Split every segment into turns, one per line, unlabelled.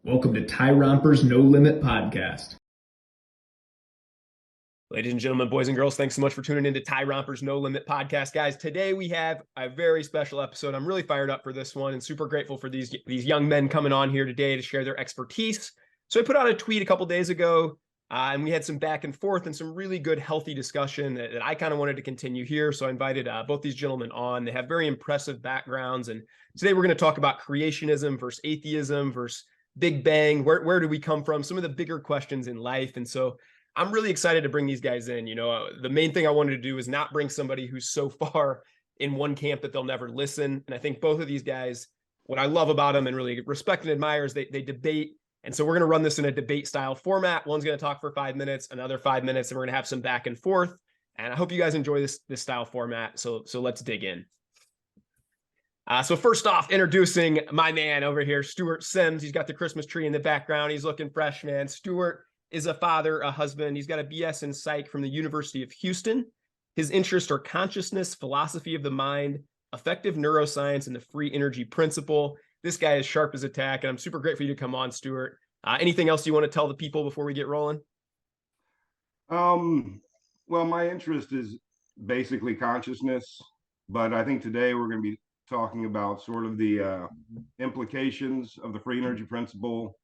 Welcome to Tyrompers No Limit Podcast.
Ladies and gentlemen, boys and girls, thanks so much for tuning into Tyrompers No Limit Podcast. Guys, today we have a very special episode. I'm really fired up for this one and super grateful for these young men coming on here today to share their expertise. So I put out a tweet a couple days ago, and we had some back and forth and some really good, healthy discussion that I kind of wanted to continue here. So I invited both these gentlemen on. They have very impressive backgrounds. And today we're going to talk about creationism versus atheism versus Big Bang. Where do we come from? Some of the bigger questions in life. And so I'm really excited to bring these guys in. The main thing I wanted to do is not bring somebody who's so far in one camp that they'll never listen. And I think both of these guys, what I love about them and really respect and admire is they debate. And so we're going to run this in a debate style format. One's going to talk for 5 minutes, another 5 minutes, and we're going to have some back and forth. And I hope you guys enjoy this style format. So let's dig in. So first off, introducing my man over here, Stuart Sims. He's got the Christmas tree in the background. He's looking fresh, man. Stuart is a father, a husband. He's got a BS in psych from the University of Houston. His interests are consciousness, philosophy of the mind, effective neuroscience, and the free energy principle. This guy is sharp as a tack, and I'm super grateful for you to come on, Stuart. Anything else you want to tell the people before we get rolling?
Well, my interest is basically consciousness, but I think today we're going to be talking about sort of the implications of the free energy principle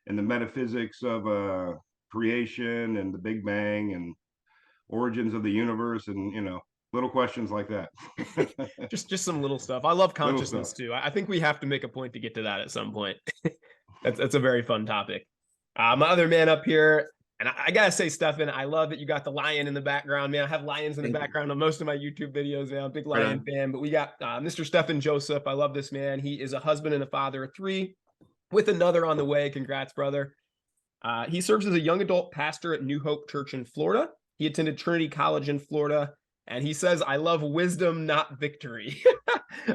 and the metaphysics of creation and the Big Bang and origins of the universe and little questions like that.
just some little stuff. I love consciousness too. I think we have to make a point to get to that at some point. That's a very fun topic. My other man up here, and I gotta say, Stephan, I love that you got the lion in the background, man. I have lions in the background on most of my YouTube videos now. Big lion fan. But we got Mr. Stephan Joseph. I love this man. He is a husband and a father of 3 with another on the way. Congrats, brother. He serves as a young adult pastor at New Hope Church in Florida. He attended Trinity College in Florida. And he says, I love wisdom, not victory.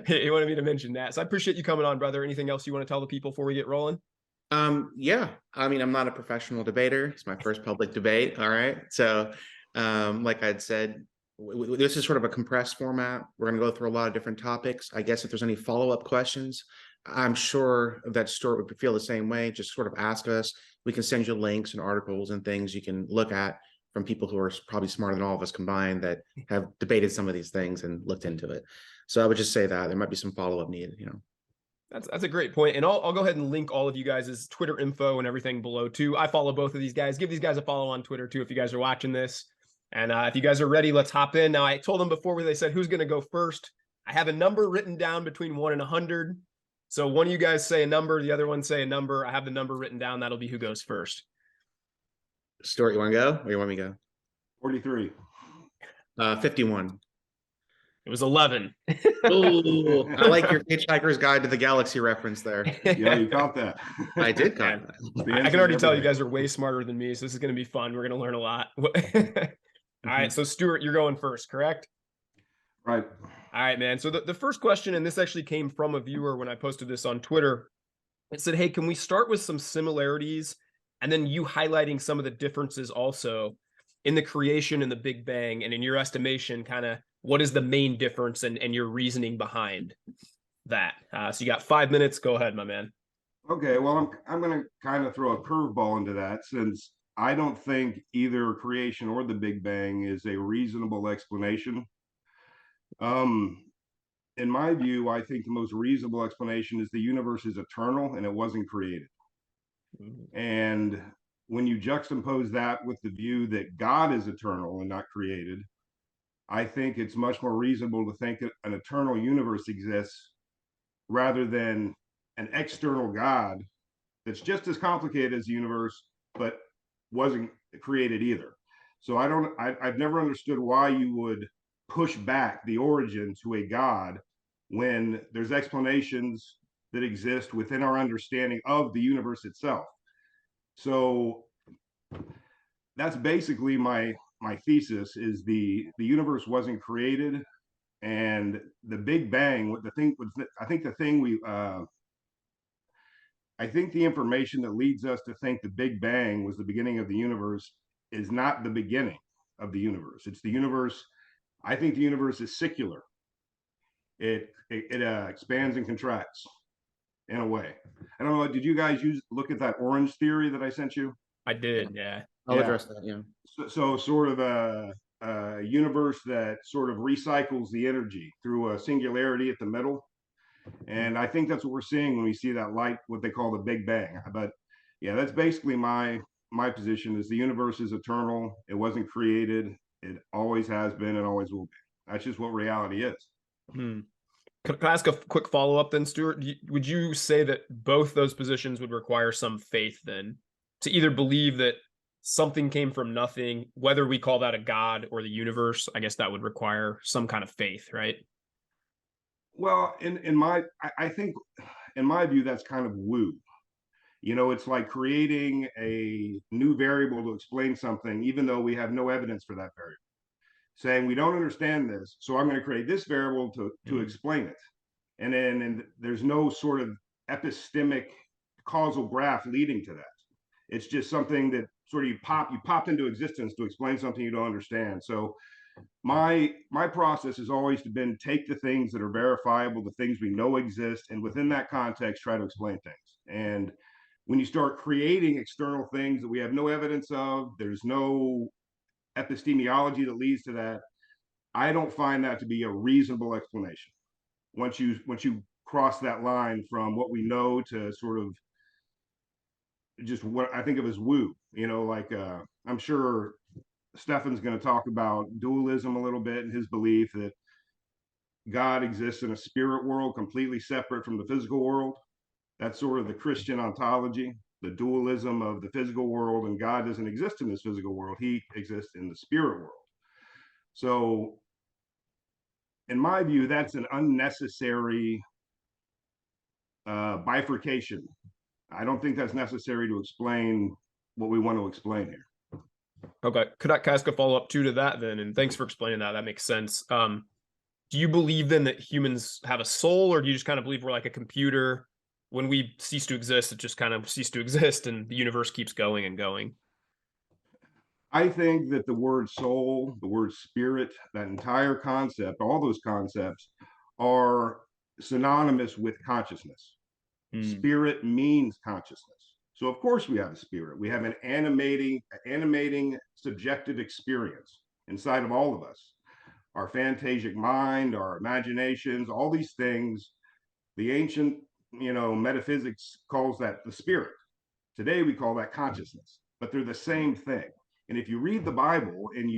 He wanted me to mention that. So I appreciate you coming on, brother. Anything else you want to tell the people before we get rolling?
Yeah, I mean, I'm not a professional debater. It's my first public debate. All right. So, like I'd said, this is sort of a compressed format. We're going to go through a lot of different topics. I guess if there's any follow-up questions, I'm sure that Stuart would feel the same way. Just sort of ask us. We can send you links and articles and things you can look at from people who are probably smarter than all of us combined that have debated some of these things and looked into it. So I would just say that there might be some follow-up needed,
That's a great point. And I'll go ahead and link all of you guys' Twitter info and everything below too. I follow both of these guys. Give these guys a follow on Twitter too if you guys are watching this. And if you guys are ready, let's hop in. Now, I told them before they said who's going to go first. I have a number written down between 1 and 100. So one of you guys say a number, the other one say a number. I have the number written down. That'll be who goes first.
Stuart, you want to go or you want me to go?
43.
51.
It was 11.
Oh, I like your Hitchhiker's Guide to the Galaxy reference there.
Yeah, you caught that.
I did caught that.
I can already tell you guys are way smarter than me, so this is going to be fun. We're going to learn a lot. All right, so Stuart, you're going first, correct?
Right.
All right, man. So the first question, and this actually came from a viewer when I posted this on Twitter. It said, hey, can we start with some similarities and then you highlighting some of the differences also in the creation and the Big Bang, and in your estimation, kind of what is the main difference and your reasoning behind that? So you got 5 minutes. Go ahead, my man.
Okay, well, I'm going to kind of throw a curveball into that since I don't think either creation or the Big Bang is a reasonable explanation. In my view, I think the most reasonable explanation is the universe is eternal and it wasn't created. And when you juxtapose that with the view that God is eternal and not created, I think it's much more reasonable to think that an eternal universe exists rather than an external God that's just as complicated as the universe, but wasn't created either. So I've never understood why you would push back the origin to a God when there's explanations that exist within our understanding of the universe itself. So that's basically my thesis is the universe wasn't created, and the Big Bang, I think the information that leads us to think the Big Bang was the beginning of the universe is not the beginning of the universe. It's the universe. I think the universe is secular. It expands and contracts. in a way. I don't know. Did you guys look at that orange theory that I sent you?
I did, yeah.
I'll
Yeah.
address that. Yeah.
So sort of a universe that sort of recycles the energy through a singularity at the middle. And I think that's what we're seeing when we see that light, what they call the Big Bang. But yeah, that's basically my position is the universe is eternal. It wasn't created. It always has been and always will be. That's just what reality is.
Hmm. Could I ask a quick follow-up then, Stuart? Would you say that both those positions would require some faith then to either believe that something came from nothing, whether we call that a god or the universe? I guess that would require some kind of faith, right?
Well, I think in my view, that's kind of woo. It's like creating a new variable to explain something, even though we have no evidence for that variable. Saying we don't understand this, so I'm going to create this variable to explain it. And there's no sort of epistemic causal graph leading to that. It's just something that sort of you popped into existence to explain something you don't understand. So my process has always been take the things that are verifiable, the things we know exist, and within that context, try to explain things. And when you start creating external things that we have no evidence of, there's no epistemology that leads to that. I don't find that to be a reasonable explanation. Once you cross that line from what we know to sort of just what I think of as woo, like I'm sure Stephan's going to talk about dualism a little bit and his belief that God exists in a spirit world completely separate from the physical world. That's sort of the Christian ontology, the dualism of the physical world, and God doesn't exist in this physical world. He exists in the spirit world. So in my view, that's an unnecessary bifurcation. I don't think that's necessary to explain what we want to explain here.
Okay. Could I ask a follow-up too to that then? And thanks for explaining that. That makes sense. Do you believe then that humans have a soul, or do you just kind of believe we're like a computer? When we cease to exist, it just kind of cease to exist and the universe keeps going and going?
I think that the word soul, the word spirit, that entire concept, all those concepts are synonymous with consciousness. Spirit means consciousness. So of course we have a spirit. We have an animating subjective experience inside of all of us. Our fantasic mind, our imaginations, all these things, the ancient, metaphysics calls that the spirit. Today we call that consciousness, but they're the same thing. And if you read the Bible and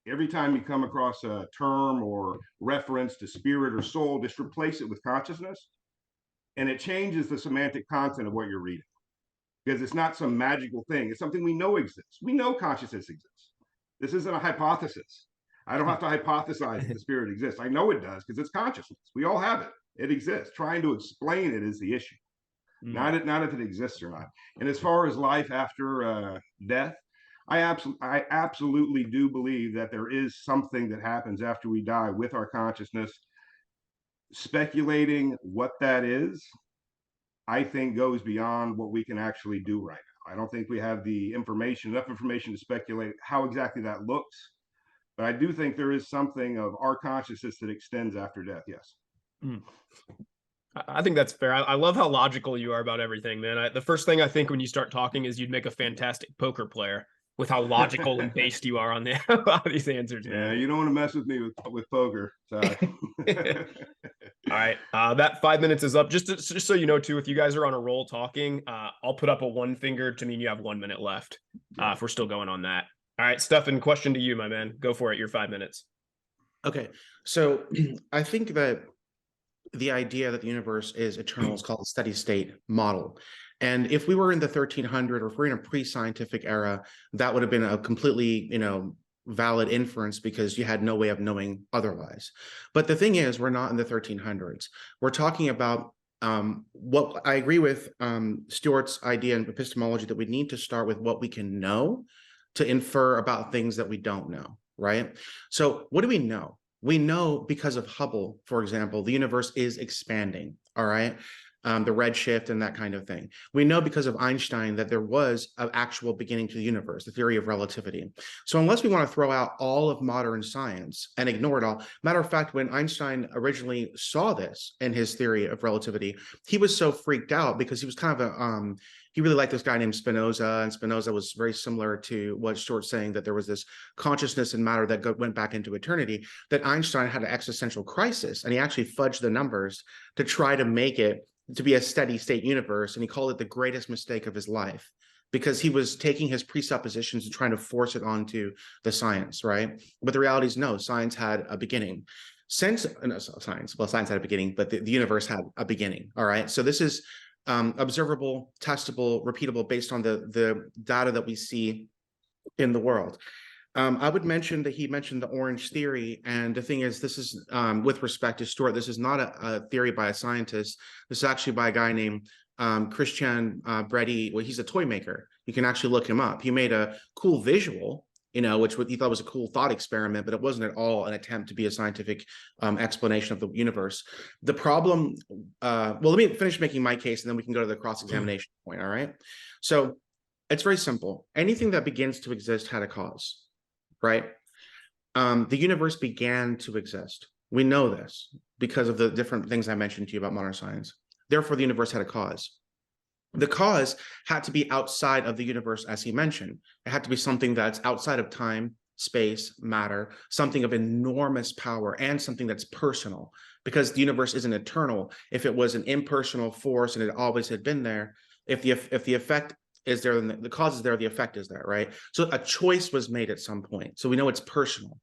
every time you come across a term or reference to spirit or soul, just replace it with consciousness, and it changes the semantic content of what you're reading, because it's not some magical thing. It's something we know exists. We know consciousness exists. This isn't a hypothesis. I don't have to hypothesize that the spirit exists. I know it does because it's consciousness. We all have it. It exists. Trying to explain it is the issue, not if it exists or not. And as far as life after death, I absolutely do believe that there is something that happens after we die with our consciousness. Speculating what that is, I think, goes beyond what we can actually do right now. I don't think we have enough information to speculate how exactly that looks. But I do think there is something of our consciousness that extends after death, yes.
I think that's fair. I love how logical you are about everything, man. The first thing I think when you start talking is you'd make a fantastic poker player with how logical and based you are on these answers, man.
Yeah, you don't want to mess with me with poker. Sorry.
All right. That 5 minutes is up. Just so you know, too, if you guys are on a roll talking, I'll put up a one finger to mean you have 1 minute left. If we're still going on that. All right, Stephan, question to you, my man. Go for it. Your 5 minutes.
Okay. So I think that the idea that the universe is eternal is called a steady state model. And if we were in the 1300, or if we're in a pre-scientific era, that would have been a completely, valid inference because you had no way of knowing otherwise. But the thing is, we're not in the 1300s. We're talking about what I agree with Stuart's idea and epistemology that we need to start with what we can know to infer about things that we don't know, right? So what do we know? We know because of Hubble, for example, the universe is expanding, all right? the redshift and that kind of thing. We know because of Einstein that there was an actual beginning to the universe, the theory of relativity. So unless we want to throw out all of modern science and ignore it all, matter of fact, when Einstein originally saw this in his theory of relativity, he was so freaked out because he was kind of he really liked this guy named Spinoza, and Spinoza was very similar to what Stuart's saying, that there was this consciousness and matter that went back into eternity, that Einstein had an existential crisis, and he actually fudged the numbers to try to make it to be a steady state universe, and he called it the greatest mistake of his life, because he was taking his presuppositions and trying to force it onto the science, right? But the reality is, no, science had a beginning. Science had a beginning, but the universe had a beginning, all right? So this is observable, testable, repeatable based on the data that we see in the world. I would mention that he mentioned the orange theory, and the thing is, this is with respect to Stuart, this is not a theory by a scientist. This is actually by a guy named Christian Bredi. Well, he's a toy maker. You can actually look him up. He made a cool visual, which he thought was a cool thought experiment, but it wasn't at all an attempt to be a scientific explanation of the universe. The problem, well, let me finish making my case, and then we can go to the cross-examination point, all right? So it's very simple. Anything that begins to exist had a cause, right? The universe began to exist. We know this because of the different things I mentioned to you about modern science. Therefore, the universe had a cause. The cause had to be outside of the universe, as he mentioned. It had to be something that's outside of time, space, matter, something of enormous power, and something that's personal, because the universe isn't eternal. If it was an impersonal force and it always had been there, if the effect is there, then the cause is there, the effect is there, right? So a choice was made at some point. So we know it's personal.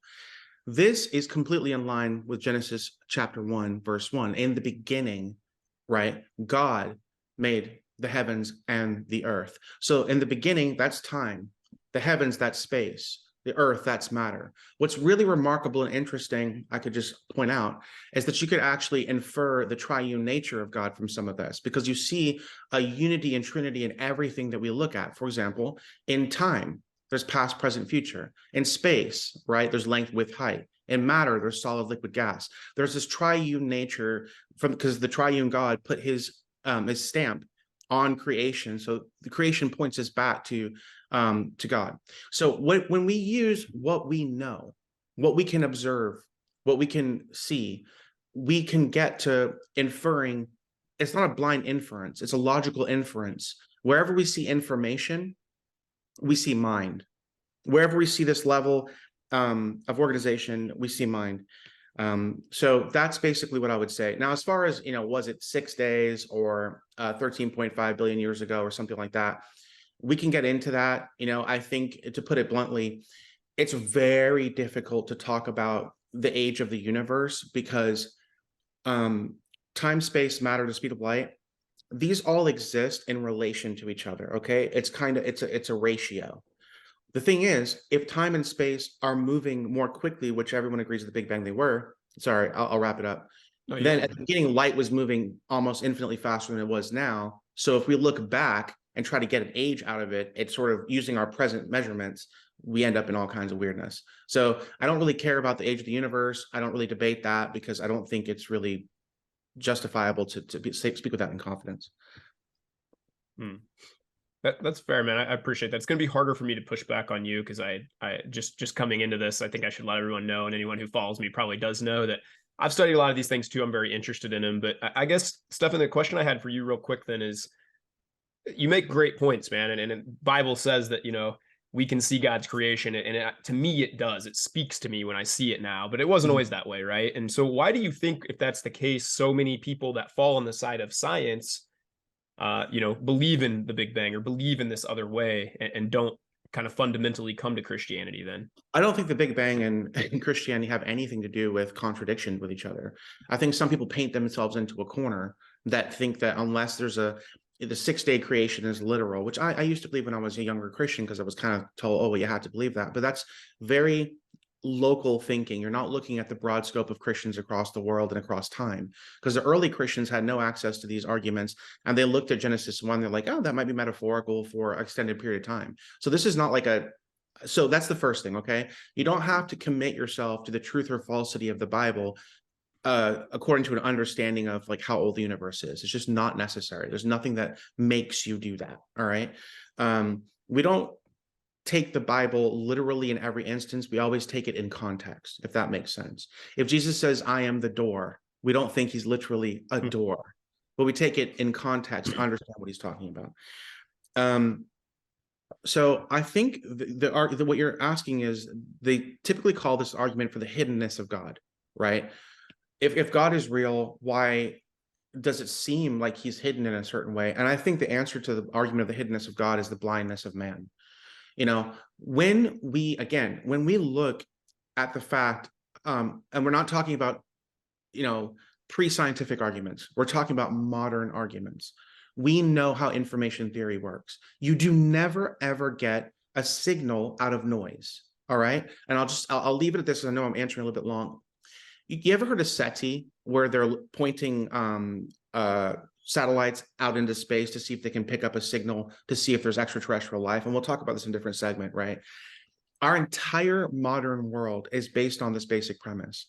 This is completely in line with Genesis chapter 1, verse 1. In the beginning, right, God made the heavens and the earth. So in the beginning, that's time. The heavens, that's space. The earth, that's matter. What's really remarkable and interesting, I could just point out, is that you could actually infer the triune nature of God from some of this, because you see a unity and trinity in everything that we look at. For example, in time, there's past, present, future. In space, right, there's length, width, height. In matter, there's solid, liquid, gas. There's this triune nature because the triune God put his stamp on creation. So the creation points us back to God. So when we use what we know, what we can observe, what we can see, we can get to inferring. It's not a blind inference, it's a logical inference. Wherever we see information, we see mind. Wherever we see this level of organization, we see mind. So that's basically what I would say. Now, as far as, was it 6 days or 13.5 billion years ago or something like that, we can get into that. I think, to put it bluntly, it's very difficult to talk about the age of the universe because time, space, matter, the speed of light, these all exist in relation to each other. Okay. It's a ratio. The thing is, if time and space are moving more quickly, which everyone agrees at the Big Bang they were, sorry, I'll wrap it up.
Oh,
Then at the beginning, light was moving almost infinitely faster than it was now. So if we look back and try to get an age out of it, it's sort of using our present measurements, we end up in all kinds of weirdness. So I don't really care about the age of the universe. I don't really debate that because I don't think it's really justifiable to speak with that in confidence.
That's fair, man. I appreciate that. It's going to be harder for me to push back on you because I just coming into this, I think I should let everyone know, and anyone who follows me probably does know that I've studied a lot of these things too. I'm very interested in them. But I guess, Stephan, the question I had for you real quick then is, you make great points, man. And the Bible says that, we can see God's creation. And to me, it does. It speaks to me when I see it now, but it wasn't always that way, right? And so why do you think, if that's the case, so many people that fall on the side of science believe in the Big Bang or believe in this other way and don't kind of fundamentally come to Christianity then?
I don't think the Big Bang and Christianity have anything to do with contradiction with each other. I think some people paint themselves into a corner that think that unless there's the 6-day creation is literal, which I used to believe when I was a younger Christian because I was kind of told, oh, well, you had to believe that. But that's very local thinking. You're not looking at the broad scope of Christians across the world and across time, because the early Christians had no access to these arguments, and they looked at Genesis 1, they're like, oh, that might be metaphorical for an extended period of time. So this is not like so that's the first thing. Okay, you don't have to commit yourself to the truth or falsity of the Bible according to an understanding of like how old the universe is. It's just not necessary. There's nothing that makes you do that. All right. We don't take the Bible literally in every instance. We always take it in context, if that makes sense. If Jesus says, I am the door, we don't think he's literally a door, but we take it in context to understand what he's talking about. So I think what you're asking is, they typically call this argument for the hiddenness of God, right? If God is real, why does it seem like he's hidden in a certain way? And I think the answer to the argument of the hiddenness of God is the blindness of man. When we look at the fact, and we're not talking about, pre-scientific arguments, we're talking about modern arguments. We know how information theory works. You do never, ever get a signal out of noise. All right. And I'll leave it at this. I know I'm answering a little bit long. You ever heard of SETI, where they're pointing satellites out into space to see if they can pick up a signal to see if there's extraterrestrial life? And we'll talk about this in a different segment, right? Our entire modern world is based on this basic premise.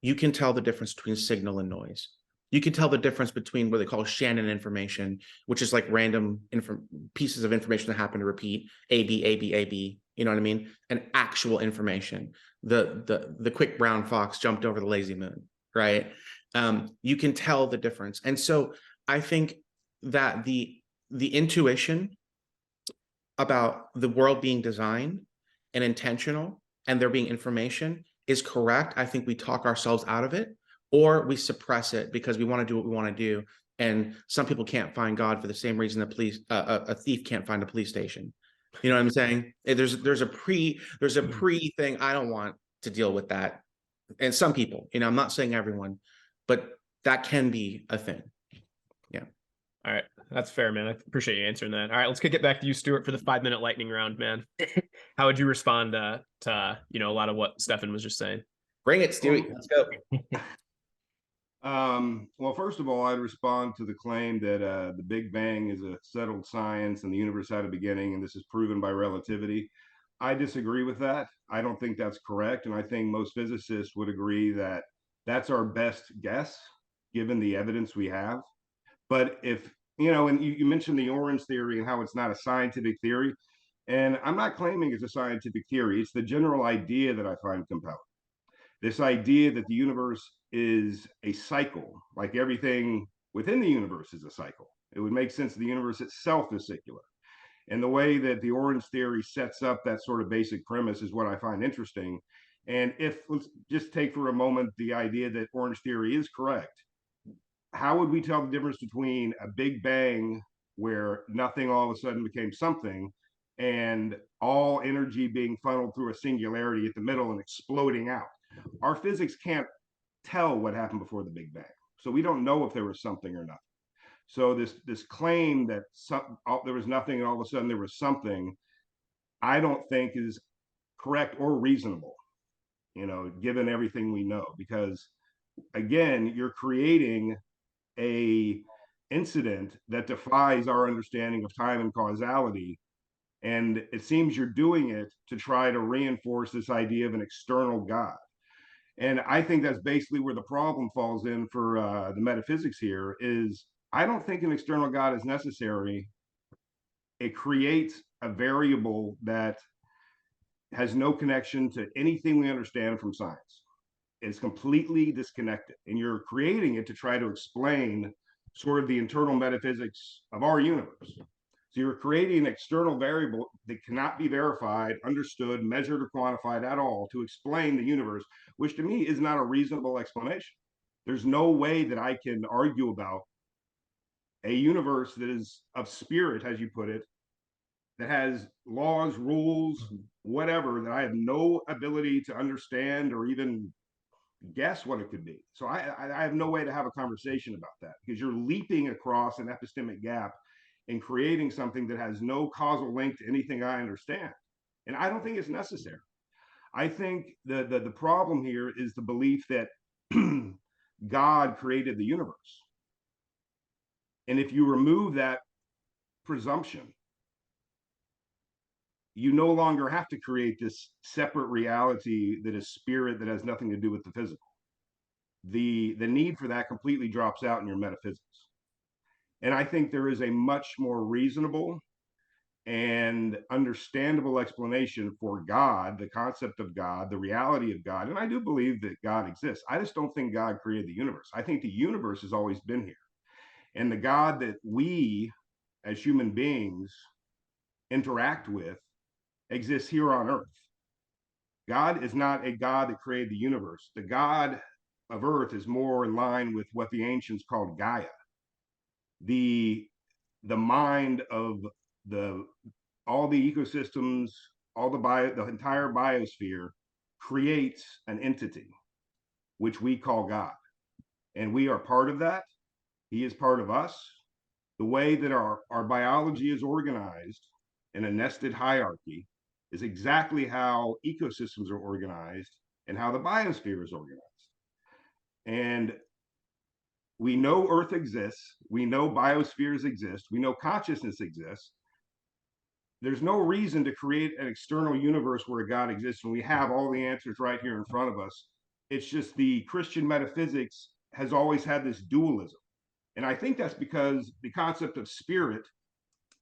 You can tell the difference between signal and noise. You can tell the difference between what they call Shannon information, which is like random pieces of information that happen to repeat, A, B, A, B, A, B, you know what I mean? And actual information. The quick brown fox jumped over the lazy moon, right? You can tell the difference. And so I think that the intuition about the world being designed and intentional and there being information is correct. I think we talk ourselves out of it, or we suppress it because we want to do what we want to do. And some people can't find God for the same reason a thief can't find a police station. You know what I'm saying? There's a pre thing. I don't want to deal with that. And some people, I'm not saying everyone, but that can be a thing. Yeah.
All right. That's fair, man. I appreciate you answering that. All right, let's kick it back to you, Stuart, for the 5-minute lightning round, man. How would you respond to a lot of what Stephan was just saying?
Bring it, Stewie. Let's go.
Well, first of all, I'd respond to the claim that the Big Bang is a settled science and the universe had a beginning, and this is proven by relativity. I disagree with that. I don't think that's correct, and I think most physicists would agree that that's our best guess, given the evidence we have. But if, and you mentioned the orange theory and how it's not a scientific theory, and I'm not claiming it's a scientific theory. It's the general idea that I find compelling. This idea that the universe is a cycle, like everything within the universe is a cycle. It would make sense that the universe itself is circular. And the way that the orange theory sets up that sort of basic premise is what I find interesting. And let's just take for a moment the idea that orange theory is correct. How would we tell the difference between a Big Bang where nothing all of a sudden became something and all energy being funneled through a singularity at the middle and exploding out? Our physics can't tell what happened before the Big Bang. So we don't know if there was something or nothing. So this claim that there was nothing and all of a sudden there was something, I don't think is correct or reasonable, given everything we know. Because again, you're creating a incident that defies our understanding of time and causality. And it seems you're doing it to try to reinforce this idea of an external God. And I think that's basically where the problem falls in for the metaphysics here is I don't think an external God is necessary. It creates a variable that has no connection to anything we understand from science. It's completely disconnected. And you're creating it to try to explain sort of the internal metaphysics of our universe. So you're creating an external variable that cannot be verified, understood, measured, or quantified at all to explain the universe, which to me is not a reasonable explanation. There's no way that I can argue about a universe that is of spirit, as you put it, that has laws, rules, whatever, that I have no ability to understand or even guess what it could be. So I have no way to have a conversation about that because you're leaping across an epistemic gap and creating something that has no causal link to anything I understand. And I don't think it's necessary. I think the problem here is the belief that God created the universe. And if you remove that presumption, you no longer have to create this separate reality that is spirit that has nothing to do with the physical. the need for that completely drops out in your metaphysics. And I think there is a much more reasonable and understandable explanation for God, the concept of God, the reality of God. And I do believe that God exists. I just don't think God created the universe. I think the universe has always been here. And the God that we as human beings interact with exists here on earth. God is not a God that created the universe. The God of earth is more in line with what the ancients called Gaia, the mind of all the ecosystems, the entire biosphere creates an entity, which we call God. And we are part of that. He is part of us. The way that our biology is organized in a nested hierarchy is exactly how ecosystems are organized and how the biosphere is organized. And we know Earth exists. We know biospheres exist. We know consciousness exists. There's no reason to create an external universe where God exists when we have all the answers right here in front of us. It's just the Christian metaphysics has always had this dualism. And I think that's because the concept of spirit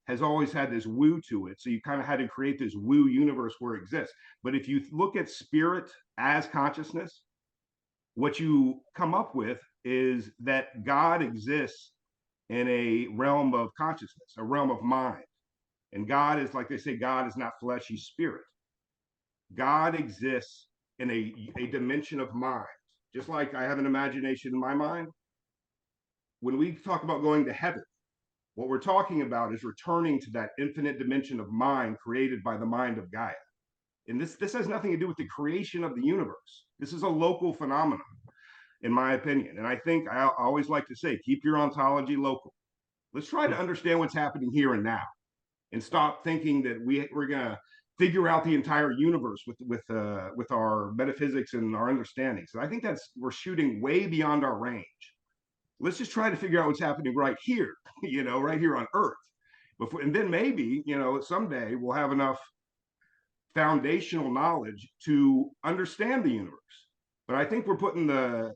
has always had this woo to it. So you kind of had to create this woo universe where it exists. But if you look at spirit as consciousness, what you come up with is that God exists in a realm of consciousness, a realm of mind. And God is, like they say, God is not flesh, he's spirit. God exists in a dimension of mind. Just like I have an imagination in my mind. When we talk about going to heaven, what we're talking about is returning to that infinite dimension of mind created by the mind of Gaia. And this has nothing to do with the creation of the universe. This is a local phenomenon, in my opinion. And I think I always like to say, keep your ontology local. Let's try to understand what's happening here and now, and stop thinking that we're gonna figure out the entire universe with our metaphysics and our understandings. So I think we're shooting way beyond our range. Let's just try to figure out what's happening right here, right here on Earth. And then maybe, someday we'll have enough foundational knowledge to understand the universe. But I think we're putting the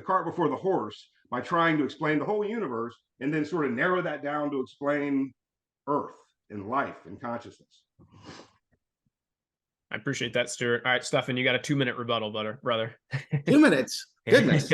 cart before the horse by trying to explain the whole universe and then sort of narrow that down to explain Earth and life and consciousness.
I appreciate that, Stuart. All right, Stephan, you got a 2-minute rebuttal, brother.
2 minutes. Goodness.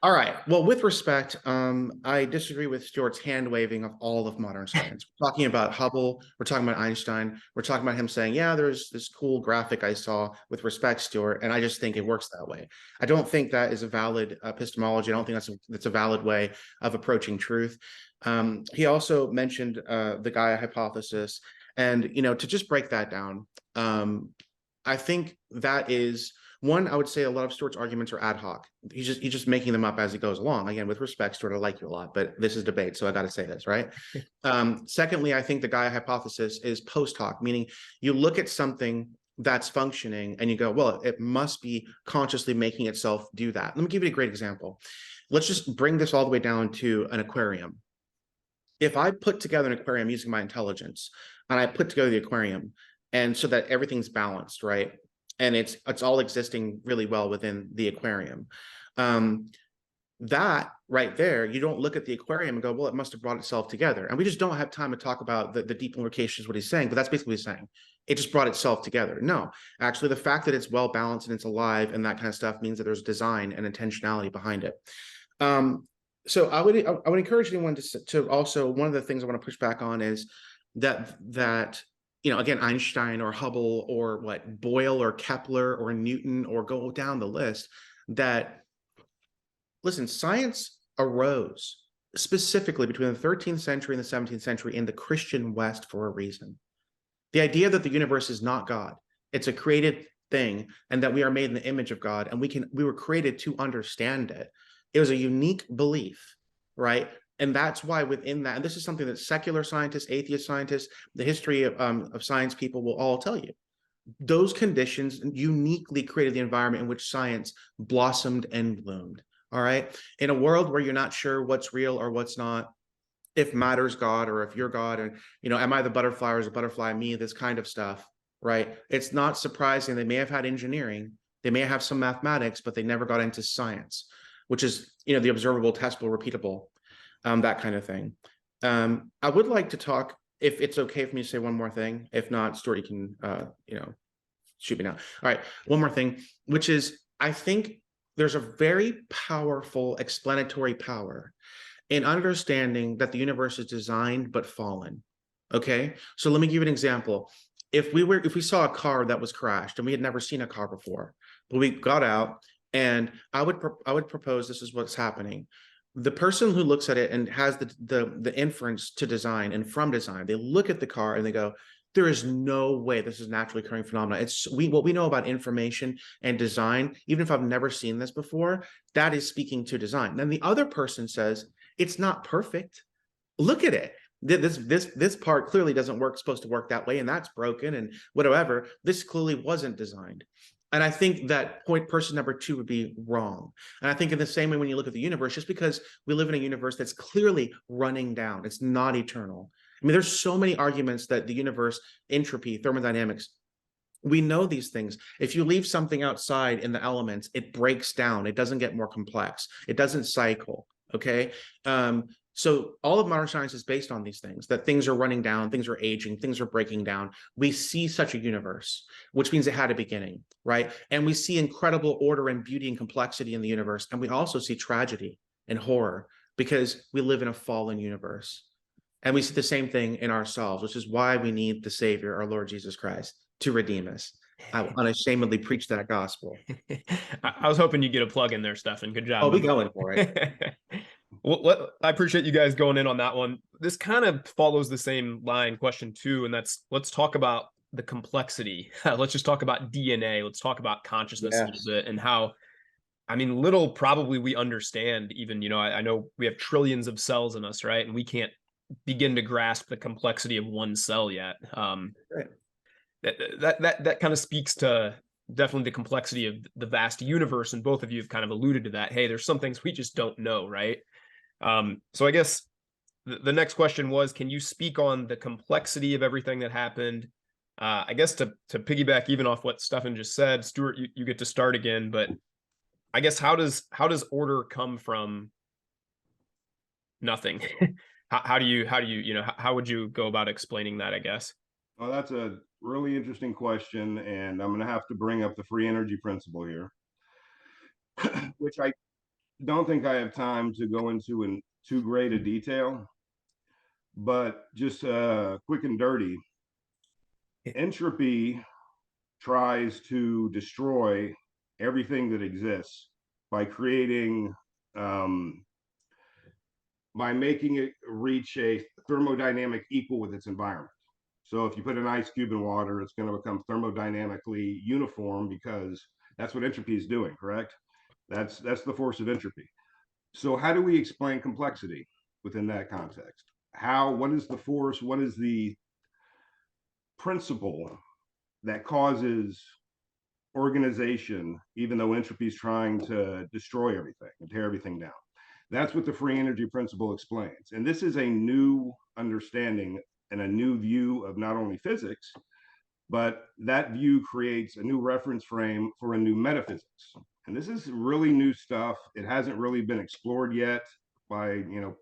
All right. Well, with respect, I disagree with Stuart's hand waving of all of modern science. We're talking about Hubble. We're talking about Einstein. We're talking about him saying, yeah, there's this cool graphic I saw with respect, Stuart. And I just think it works that way. I don't think that is a valid epistemology. I don't think that's a valid way of approaching truth. He also mentioned the Gaia hypothesis. And, to just break that down, I think that is one. I would say a lot of Stuart's arguments are ad hoc. He's just making them up as he goes along. Again, with respect, Stuart, I like you a lot, but this is debate, so I got to say this, right? Secondly, I think the Gaia hypothesis is post hoc, meaning you look at something that's functioning and you go, well, it must be consciously making itself do that. Let me give you a great example. Let's just bring this all the way down to an aquarium. If I put together an aquarium using my intelligence, and I put together the aquarium, and so that everything's balanced, right? And it's all existing really well within the aquarium. That right there, you don't look at the aquarium and go, well, it must have brought itself together. And we just don't have time to talk about the deep implications of what he's saying, but that's basically what he's saying. It just brought itself together. No, actually, the fact that it's well balanced and it's alive and that kind of stuff means that there's design and intentionality behind it. So I would encourage anyone to also, one of the things I want to push back on is that again, Einstein or Hubble or Boyle or Kepler or Newton, or go down the list, that, listen, science arose specifically between the 13th century and the 17th century in the Christian West for a reason. The idea that the universe is not God, it's a created thing, and that we are made in the image of God, and we were created to understand it. It was a unique belief, right? And that's why within that, and this is something that secular scientists, atheist scientists, the history of science people will all tell you, those conditions uniquely created the environment in which science blossomed and bloomed. All right. In a world where you're not sure what's real or what's not, if matter's God or if you're God, and, am I the butterfly or is the butterfly me, this kind of stuff, right? It's not surprising they may have had engineering, They may have some mathematics, but they never got into science, which is, you know, the observable, testable, repeatable, that kind of thing. I would like to talk, if it's okay for me to say one more thing. If not, Stuart, you can, you know, shoot me now. All right, one more thing, which is, I think there's a very powerful explanatory power in understanding that the universe is designed but fallen. Okay, so let me give you an example. If we saw a car that was crashed and we had never seen a car before, but we got out, and I would propose this is what's happening. The person who looks at it and has the inference to design and from design, they look at the car and they go, there is no way this is a naturally occurring phenomenon. It's what we know about information and design, even if I've never seen this before, that is speaking to design. Then the other person says, it's not perfect. Look at it. This part clearly doesn't work, supposed to work that way, and that's broken and whatever. This clearly wasn't designed. And I think that person number two would be wrong. And I think in the same way, when you look at the universe, just because we live in a universe that's clearly running down, it's not eternal. I mean, there's so many arguments that the universe, entropy, thermodynamics, we know these things. If you leave something outside in the elements, it breaks down. It doesn't get more complex. It doesn't cycle. Okay. So all of modern science is based on these things, that things are running down, things are aging, things are breaking down. We see such a universe, which means it had a beginning, right? And we see incredible order and beauty and complexity in the universe. And we also see tragedy and horror because we live in a fallen universe. And we see the same thing in ourselves, which is why we need the Savior, our Lord Jesus Christ, to redeem us. I unashamedly preach that gospel.
I was hoping you'd get a plug in there, Stephan. Good job.
Oh, we going for it.
Well, I appreciate you guys going in on that one. This kind of follows the same line, question two, and that's, let's talk about the complexity. Let's just talk about DNA. Let's talk about consciousness a little bit, and how, I mean, little probably we understand even, you know, I know we have trillions of cells in us, right? And we can't begin to grasp the complexity of one cell yet.
Right.
That kind of speaks to definitely the complexity of the vast universe, and both of you have kind of alluded to that. Hey, there's some things we just don't know, right? So I guess the next question was, can you speak on the complexity of everything that happened? I guess to piggyback even off what Stephan just said, Stuart, you get to start again, but I guess how does order come from nothing? How do you, you know, how would you go about explaining that, I guess?
Well, that's a really interesting question, and I'm going to have to bring up the free energy principle here, which I don't think I have time to go into in too great a detail, but just quick and dirty. Entropy tries to destroy everything that exists by creating, by making it reach a thermodynamic equal with its environment. So if you put an ice cube in water, it's going to become thermodynamically uniform, because that's what entropy is doing, correct? That's the force of entropy. So how do we explain complexity within that context? What is the force? What is the principle that causes organization, even though entropy is trying to destroy everything and tear everything down? That's what the free energy principle explains. And this is a new understanding and a new view of not only physics, but that view creates a new reference frame for a new metaphysics. And this is really new stuff. It hasn't really been explored yet by, you know,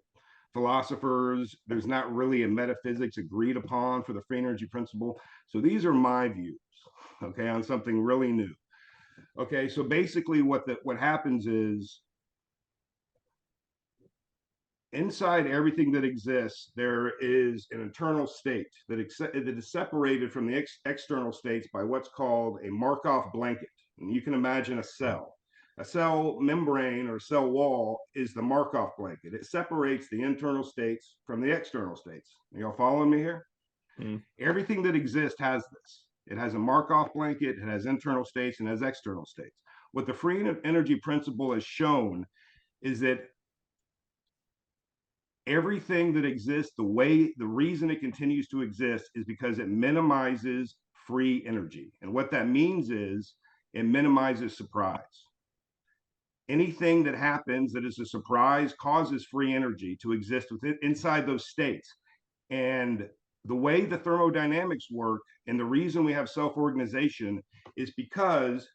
philosophers. There's not really a metaphysics agreed upon for the free energy principle. So these are my views, okay, on something really new. Okay, so basically what happens is, inside everything that exists, there is an internal state that is separated from the external states by what's called a Markov blanket. And you can imagine a cell. A cell membrane or cell wall is the Markov blanket. It separates the internal states from the external states. Are y'all following me here? Everything that exists has this. It has a Markov blanket, it has internal states, and has external states. What the free energy principle has shown is that everything that exists, the reason it continues to exist is because it minimizes free energy. And what that means is it minimizes surprise. Anything that happens that is a surprise causes free energy to exist inside those states. And the way the thermodynamics work, and the reason we have self-organization, is because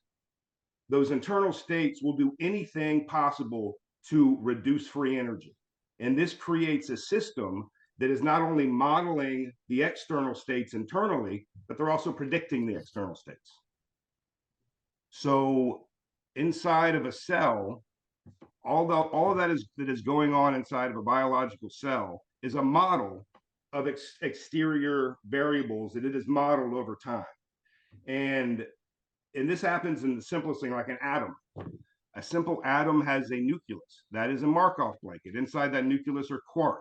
those internal states will do anything possible to reduce free energy. And this creates a system that is not only modeling the external states internally, but they're also predicting the external states. So inside of a cell, all of that is going on inside of a biological cell is a model of exterior variables that it is modeled over time. And this happens in the simplest thing, like an atom. A simple atom has a nucleus. That is a Markov blanket. Inside that nucleus are quarks.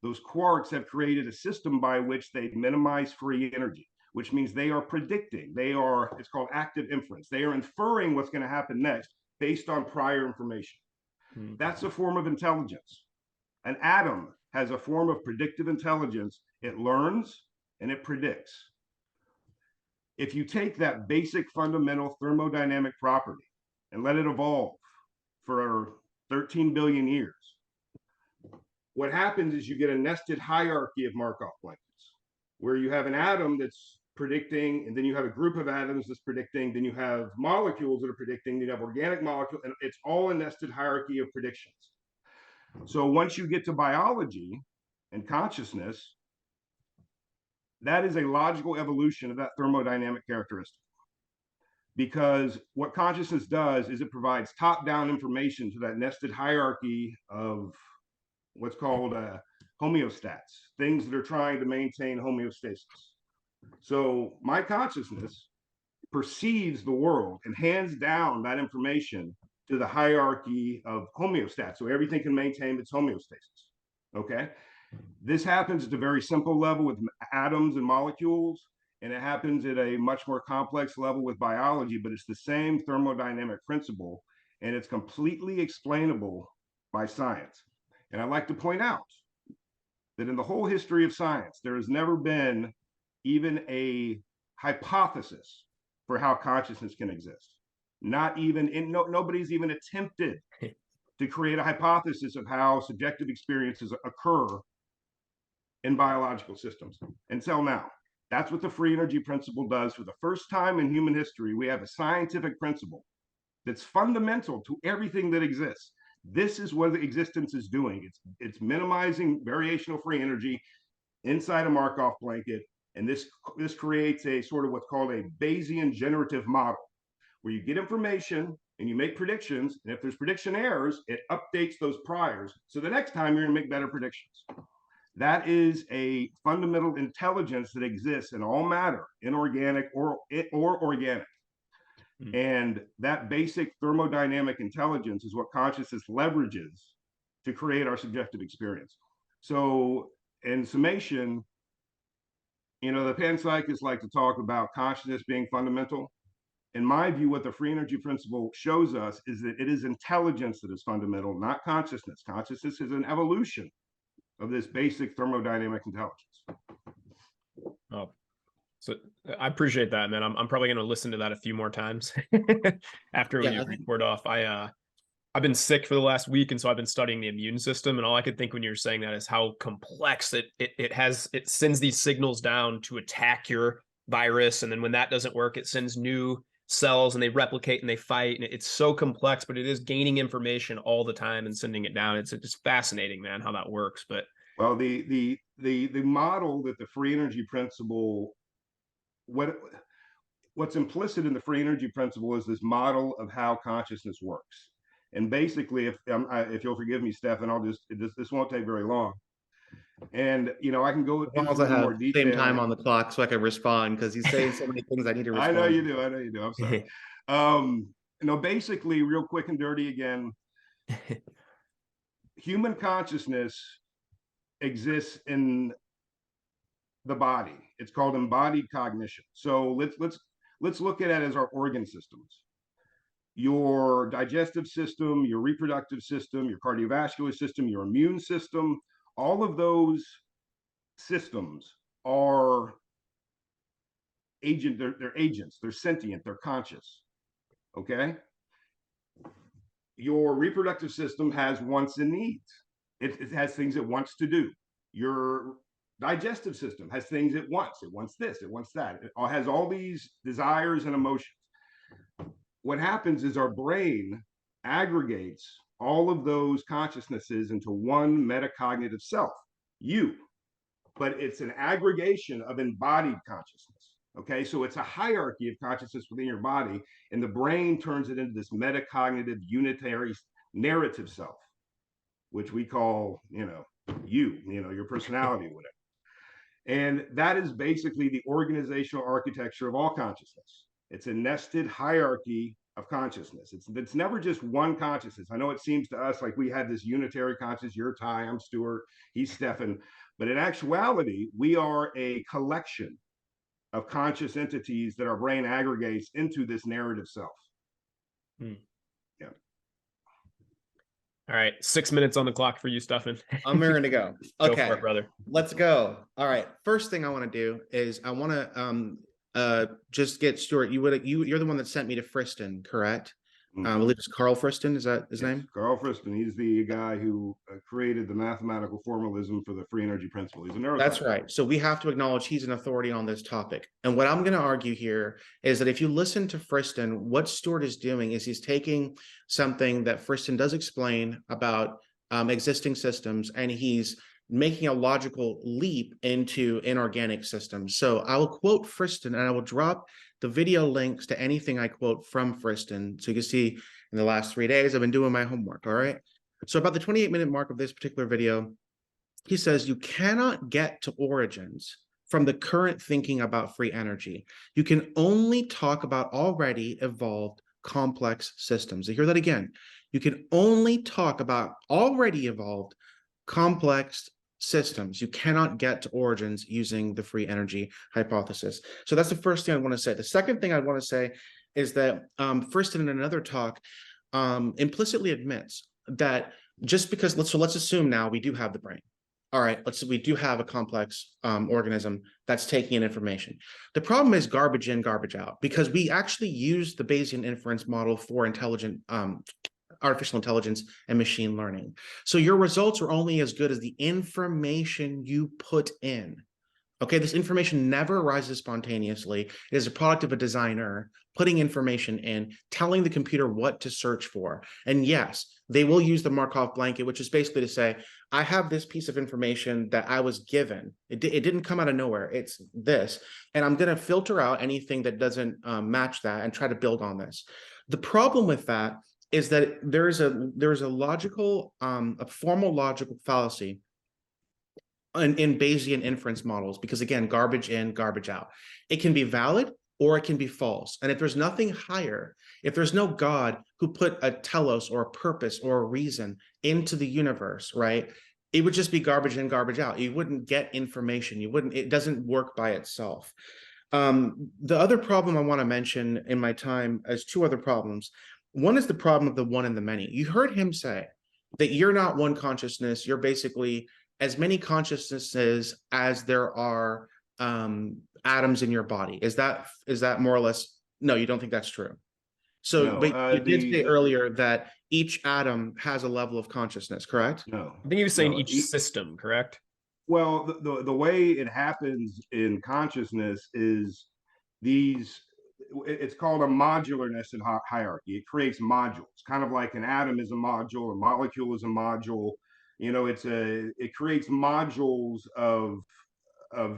Those quarks have created a system by which they minimize free energy, which means they are predicting. It's called active inference. They are inferring what's going to happen next based on prior information. That's a form of intelligence. An atom has a form of predictive intelligence. It learns and it predicts. If you take that basic fundamental thermodynamic property and let it evolve for 13 billion years, what happens is you get a nested hierarchy of Markov blankets, where you have an atom that's predicting, and then you have a group of atoms that's predicting, then you have molecules that are predicting, then you have organic molecules, and it's all a nested hierarchy of predictions. So once you get to biology and consciousness, that is a logical evolution of that thermodynamic characteristic. Because what consciousness does is it provides top-down information to that nested hierarchy of what's called homeostats, things that are trying to maintain homeostasis. So my consciousness perceives the world and hands down that information to the hierarchy of homeostats, so everything can maintain its homeostasis. Okay, this happens at a very simple level with atoms and molecules, and it happens at a much more complex level with biology, but it's the same thermodynamic principle, and it's completely explainable by science. And I'd like to point out that in the whole history of science, there has never been even a hypothesis for how consciousness can exist. Not even nobody's even attempted to create a hypothesis of how subjective experiences occur in biological systems until now. That's what the free energy principle does. For the first time in human history, we have a scientific principle that's fundamental to everything that exists. This is what existence is doing. It's minimizing variational free energy inside a Markov blanket. And this creates a sort of what's called a Bayesian generative model, where you get information and you make predictions. And if there's prediction errors, it updates those priors. So the next time you're going to make better predictions. That is a fundamental intelligence that exists in all matter, inorganic or organic. And that basic thermodynamic intelligence is what consciousness leverages to create our subjective experience. So in summation, the panpsychists like to talk about consciousness being fundamental. In my view, what the free energy principle shows us is that it is intelligence that is fundamental, not consciousness. Consciousness is an evolution of this basic thermodynamic intelligence.
Oh, so I appreciate that, man. I'm probably going to listen to that a few more times after we record off. I've been sick for the last week, and so I've been studying the immune system, and all I could think when you were saying that is how complex it sends these signals down to attack your virus, and then when that doesn't work, it sends new cells and they replicate and they fight, and it's so complex, but it is gaining information all the time and sending it down. It's just fascinating, man, how that works. But
well, the model that the free energy principle, what's implicit in the free energy principle is this model of how consciousness works. And basically, if you'll forgive me, Stephan, this won't take very long. And I can go into more detail.
Same time on the clock, so I can respond, because he's saying so many things I need to respond.
I know you do. I'm sorry. Basically, real quick and dirty again. Human consciousness exists in the body. It's called embodied cognition. So let's look at it as our organ systems. Your digestive system, your reproductive system, your cardiovascular system, your immune system, all of those systems are they're agents, they're sentient, they're conscious. Okay? Your reproductive system has wants and needs. It has things it wants to do. Your digestive system has things it wants. It wants this, it wants that. It has all these desires and emotions. what happens is our brain aggregates all of those consciousnesses into one metacognitive self, you, but it's an aggregation of embodied consciousness. Okay, so it's a hierarchy of consciousness within your body, and the brain turns it into this metacognitive unitary narrative self, which we call, your personality or whatever. And that is basically the organizational architecture of all consciousness. It's a nested hierarchy of consciousness. It's never just one consciousness. I know it seems to us like we had this unitary consciousness. You're Ty, I'm Stuart, he's Stephan. But in actuality, we are a collection of conscious entities that our brain aggregates into this narrative self.
Hmm.
Yeah.
All right, 6 minutes on the clock for you, Stephan.
I'm ready to go. Okay,
Go for it, brother.
Let's go. All right. First thing I want to do is I want to just get Stuart. You're the one that sent me to Friston, correct? I believe it's Carl Friston. Is that his name?
Carl Friston. He's the guy who created the mathematical formalism for the free energy principle. He's a neuroscientist.
That's right. So we have to acknowledge he's an authority on this topic. And what I'm going to argue here is that if you listen to Friston, what Stuart is doing is he's taking something that Friston does explain about existing systems, and he's making a logical leap into inorganic systems. So I will quote Friston, and I will drop the video links to anything I quote from Friston. So you can see in the last 3 days, I've been doing my homework. All right. So about the 28-minute mark of this particular video, he says, you cannot get to origins from the current thinking about free energy. You can only talk about already evolved complex systems. I hear that again. You can only talk about already evolved complex systems. You cannot get to origins using the free energy hypothesis. So that's the first thing I want to say. The second thing I want to say is that Friston in another talk implicitly admits that just because, let's assume now we do have the brain. All right, we do have a complex organism that's taking in information. The problem is garbage in, garbage out, because we actually use the Bayesian inference model for intelligent artificial intelligence and machine learning. So your results are only as good as the information you put in. Okay, this information never arises spontaneously. It is a product of a designer putting information in, telling the computer what to search for. And yes, they will use the Markov blanket, which is basically to say, I have this piece of information that I was given. It didn't come out of nowhere. It's this. And I'm going to filter out anything that doesn't match that and try to build on this. The problem with that is that there's a logical, a formal logical fallacy in Bayesian inference models, because again, garbage in, garbage out. It can be valid or it can be false. And if there's nothing higher, if there's no God who put a telos or a purpose or a reason into the universe, right? It would just be garbage in, garbage out. You wouldn't get information. It doesn't work by itself. The other problem I want to mention in my time as two other problems. One is the problem of the one and the many. You heard him say that you're not one consciousness. You're basically as many consciousnesses as there are atoms in your body. Is that more or less? No, you don't think that's true. So,
No,
but you did say earlier that each atom has a level of consciousness, correct?
No,
I think he was saying each system, correct?
Well, the way it happens in consciousness is it's called a modular nested hierarchy. It creates modules, kind of like an atom is a module, a molecule is a module. It creates modules of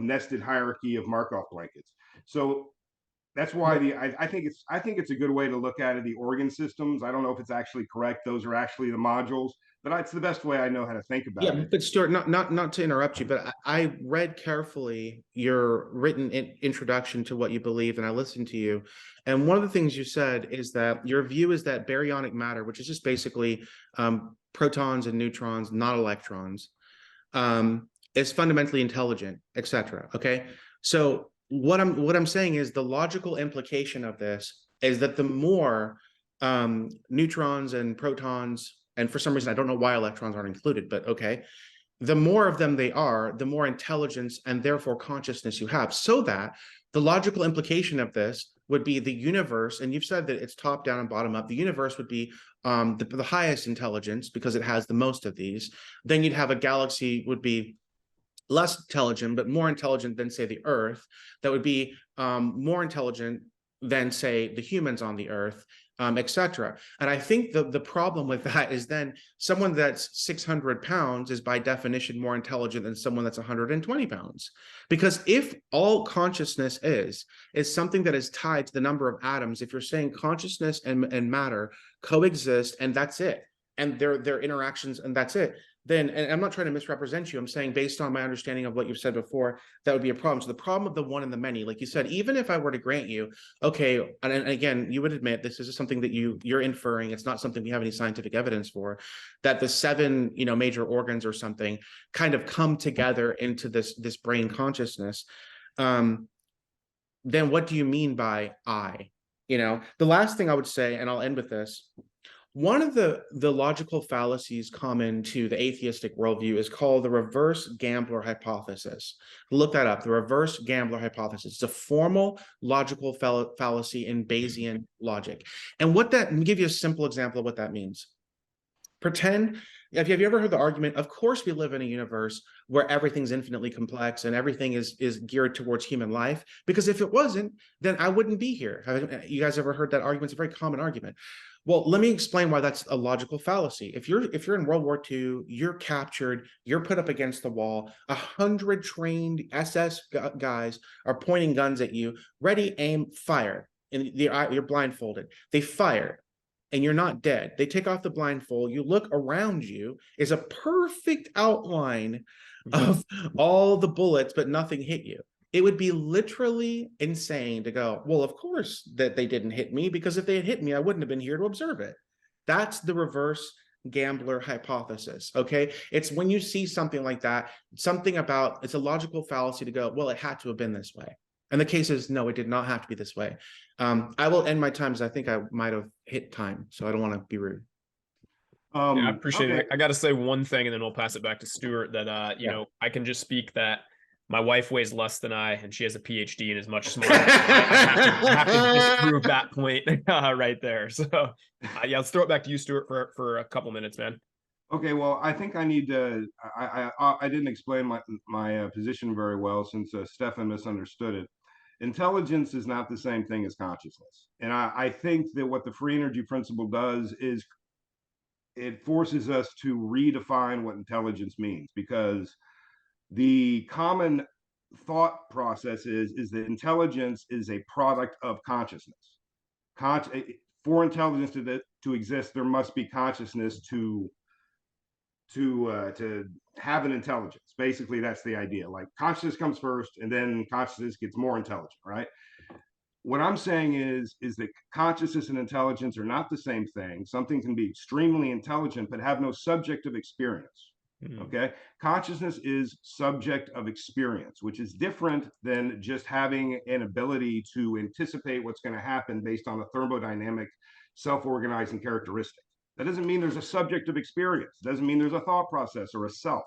nested hierarchy of Markov blankets. So that's why I think it's a good way to look at it. The organ systems, I don't know if it's actually correct. Those are actually the modules, but it's the best way I know how to think about it.
Yeah, but Stuart, not to interrupt you, but I read carefully your written introduction to what you believe, and I listened to you. And one of the things you said is that your view is that baryonic matter, which is just basically protons and neutrons, not electrons, is fundamentally intelligent, etc. Okay, so what I'm saying is the logical implication of this is that the more neutrons and protons, and for some reason I don't know why electrons aren't included, but okay, the more of them they are, the more intelligence and therefore consciousness you have. So that the logical implication of this would be the universe, and you've said that it's top down and bottom up. The universe would be the highest intelligence because it has the most of these. Then you'd have a galaxy would be less intelligent, but more intelligent than, say, the Earth. That would be more intelligent than say the humans on the earth, etc. And I think the problem with that is then someone that's 600 pounds is by definition more intelligent than someone that's 120 pounds. Because if all consciousness is something that is tied to the number of atoms, if you're saying consciousness and matter coexist and that's it, and their interactions and that's it, then, and I'm not trying to misrepresent you, I'm saying based on my understanding of what you've said before, that would be a problem. So the problem of the one and the many, like you said, even if I were to grant you, okay, and again, you would admit this is something that you're inferring, it's not something we have any scientific evidence for, that the 7, major organs or something kind of come together into this brain consciousness. Then what do you mean by I? The last thing I would say, and I'll end with this, one of the logical fallacies common to the atheistic worldview is called the reverse gambler hypothesis. Look that up, the reverse gambler hypothesis. It's a formal logical fallacy in Bayesian logic. And let me give you a simple example of what that means. Pretend, have you ever heard the argument, of course we live in a universe where everything's infinitely complex and everything is geared towards human life, because if it wasn't, then I wouldn't be here. Have you guys ever heard that argument? It's a very common argument. Well, let me explain why that's a logical fallacy. If you're in World War II, you're captured, you're put up against the wall, 100 trained SS guys are pointing guns at you, ready, aim, fire, and you're blindfolded. They fire, and you're not dead. They take off the blindfold. You look around you, is a perfect outline of all the bullets, but nothing hit you. It would be literally insane to go, well, of course that they didn't hit me, because if they had hit me, I wouldn't have been here to observe it. That's the reverse gambler hypothesis, okay? It's when you see something like that, it's a logical fallacy to go, well, it had to have been this way. And the case is, no, it did not have to be this way. I will end my time, because I think I might have hit time, so I don't want to be rude.
I appreciate it. I got to say one thing, and then we'll pass it back to Stuart, that, I can just speak that my wife weighs less than I, and she has a PhD and is much smarter. I have to disprove that point right there. So, let's throw it back to you, Stuart, for a couple minutes, man.
Okay, well, I think I need to. I didn't explain my position very well, since Stephan misunderstood it. Intelligence is not the same thing as consciousness, and I think that what the free energy principle does is it forces us to redefine what intelligence means, because the common thought process is that intelligence is a product of consciousness. For intelligence to exist, there must be consciousness to have an intelligence. Basically, that's the idea. Like, consciousness comes first, and then consciousness gets more intelligent, right? What I'm saying is that consciousness and intelligence are not the same thing. Something can be extremely intelligent but have no subjective experience. Okay, consciousness is subject of experience, which is different than just having an ability to anticipate what's going to happen based on a thermodynamic self-organizing characteristic. That doesn't mean there's a subject of experience. It doesn't mean there's a thought process or a self.